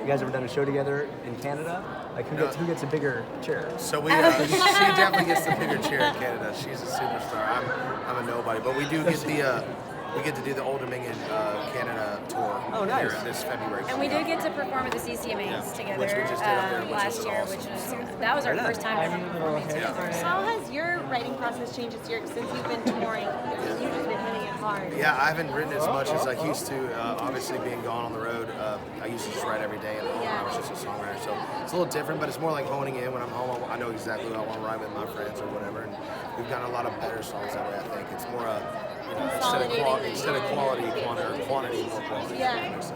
guys ever done a show together in Canada? Like who gets a bigger chair? So she definitely gets the bigger chair in Canada. She's a superstar. I'm a nobody, but we do get we get to do the Old Dominion Canada tour here this February. And we did get to perform at the CCMAs together Which we just did up there, last year, that was our first time ever performing together. So how has your writing process changed this year since you've been touring? You've just been hitting it hard. Yeah, I haven't written as much as I used to. Obviously, being gone on the road, I used to just write every day, and I was just a songwriter. So it's a little different, but it's more like honing in. When I'm home, I know exactly what I want to write with my friends or whatever. And we've gotten a lot of better songs that way. I think it's more instead of quality, quantity, more quality. Yeah. So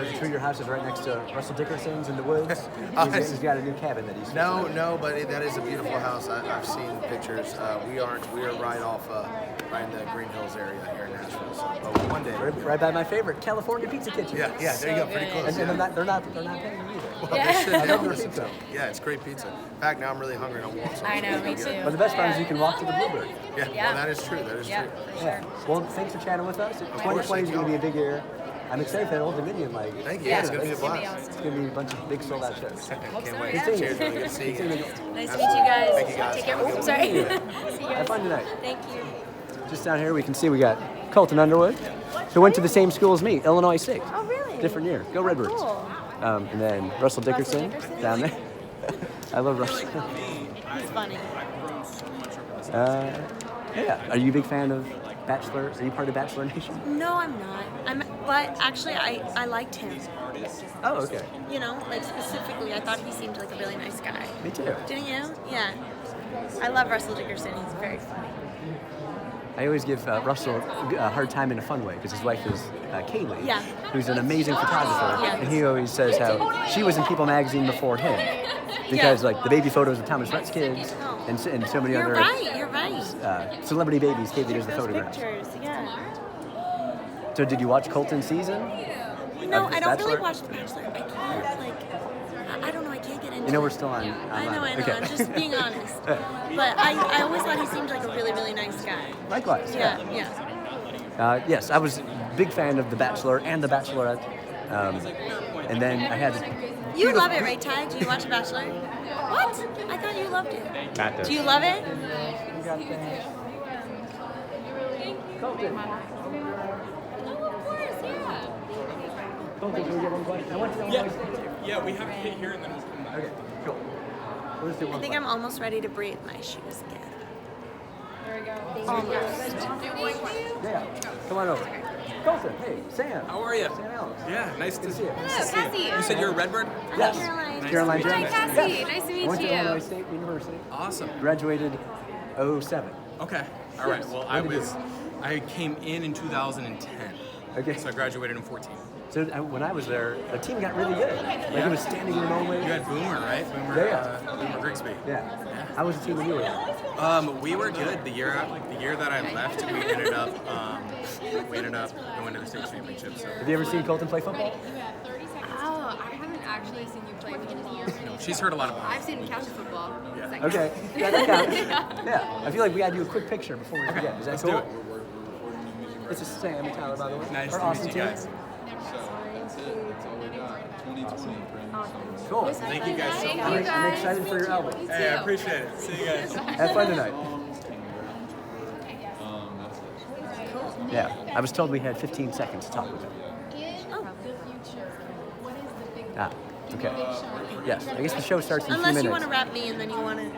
is it true your house is right next to Russell Dickerson's in the woods? He's got a new cabin that he's No, but that is a beautiful house. I've seen pictures. We are right off right in the Green Hills area here in Nashville. So, but one day, right by my favorite California Pizza Kitchen. Yeah, there you go, pretty close. And they're not paying me either. Well, they should I love know their this. pizza. Yeah, it's great pizza. In fact, now I'm really hungry and I want some. I know, me too. But the best part is you can walk to the Bluebird. Yeah, well, that is true. That is true. Yeah. Well, thanks for chatting with us. 2020 is going to be a big year. I'm excited for that Old Dominion. Thank you. Yeah, it's going to be a blast. It's going to be a bunch of big sold out shows. Can't wait. Good seeing you. Cheers, really good to see you. Nice to meet you guys. Thank you guys. Take care. Have a good Oops, sorry. See you. See you guys. Have fun tonight. Thank you. Just down here, we can see we got Colton Underwood, who went to the same school as me, Illinois State. Oh, really? Different year. Go Redbirds. Cool. And then Russell Dickerson down there. I love Russell. He's funny. Yeah. Are you a big fan of Bachelor? Are you part of Bachelor Nation? No, I'm not. But actually, I liked him. Oh, okay. You know, specifically, I thought he seemed like a really nice guy. Me too. Didn't you? Yeah. I love Russell Dickerson. He's very funny. I always give Russell a hard time in a fun way because his wife is Kaylee, Yeah. who's an amazing photographer, Yeah. and he always says how she was in People magazine before him because like the baby photos of Thomas Rhett's kids and so many You're other right. You're right. celebrity babies. Kaylee does the Those photographs. pictures, yeah. So did you watch Colton's season? No, of I don't really Bachelor? watch The Bachelor. I can't, I don't know, I can't get into You know we're it. still on. I know, Okay. I'm just being honest. But I always thought he seemed like a really, really nice guy. Likewise. Yeah, yeah. Yes, I was a big fan of The Bachelor and The Bachelorette. And then I had. You love it, right, Ty? Do you watch The Bachelor? What? I thought you loved it. Matt does. Do you love it? Colton. Colton, can we get one question? I want to know Yeah, we have to hit here and then we'll come back. Okay, cool. We'll just do I one think I'm almost ready to braid my shoes again. There we go. Almost. Yeah, come on over. Colton, hey, Sam. How are you? Sam Alex. Yeah, nice to see you. Hello, Cassie. You said you're a Redbird? Yes. Caroline. Caroline Hi, Jones. Cassie. Yes. Nice to I meet went to you. Illinois State University. Awesome. Graduated 07. Okay. All right. Yes. Well, When did I came in 2010. Okay. So I graduated in 14. So when I was there, the team got really good. Like it was standing room only. You had Boomer, right? Boomer, Yeah. Boomer Grigsby. Yeah. How was the team when you were there? We were good. The year that I left, we ended up going to the state championship. So. Have you ever seen Colton play football? Oh, I haven't actually seen you play football. No, she's heard a lot about it. I've seen couch football. Yeah. Okay. Yeah, that counts. Yeah. I feel like we gotta do a quick picture before we forget. Is that Let's cool? do it. This is Sam and Tyler, by the way. Nice Our to awesome meet you team. guys. Cool. Thank you guys so much. I'm excited for your album. Hey, I appreciate it. See you guys. Have fun tonight. Yeah, I was told we had 15 seconds to talk with him. Ah, okay. Yes, I guess the show starts in a few Unless minutes. you want to wrap me and then you want to.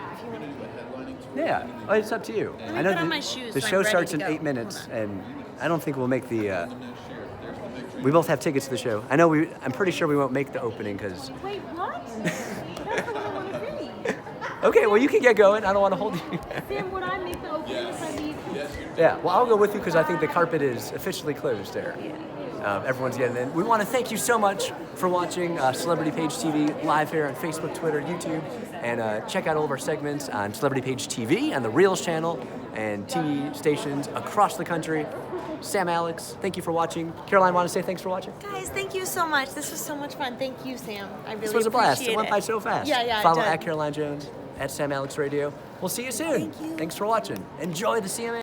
Yeah, well, it's up to you. Let me I know put on the, my shoes the so I'm show ready starts to in go. 8 minutes, and I don't think we'll make the. We both have tickets to the show. I know I'm pretty sure we won't make the opening because. Wait, what? That's what I want to see. Okay, well you can get going. I don't want to hold you. Sam, would I make the opening if I need? Yeah, well I'll go with you because I think the carpet is officially closed there. Everyone's getting in. We want to thank you so much for watching Celebrity Page TV live here on Facebook, Twitter, YouTube, and check out all of our segments on Celebrity Page TV and the Reels channel and TV stations across the country. Sam, Alex, thank you for watching. Caroline, want to say thanks for watching? Guys, thank you so much. This was so much fun. Thank you, Sam. I really This was a blast. appreciate It went by so fast. Yeah, Follow it did. at Caroline Jones, at Sam Alex Radio. We'll see you soon. Thanks for watching. Enjoy the CMA.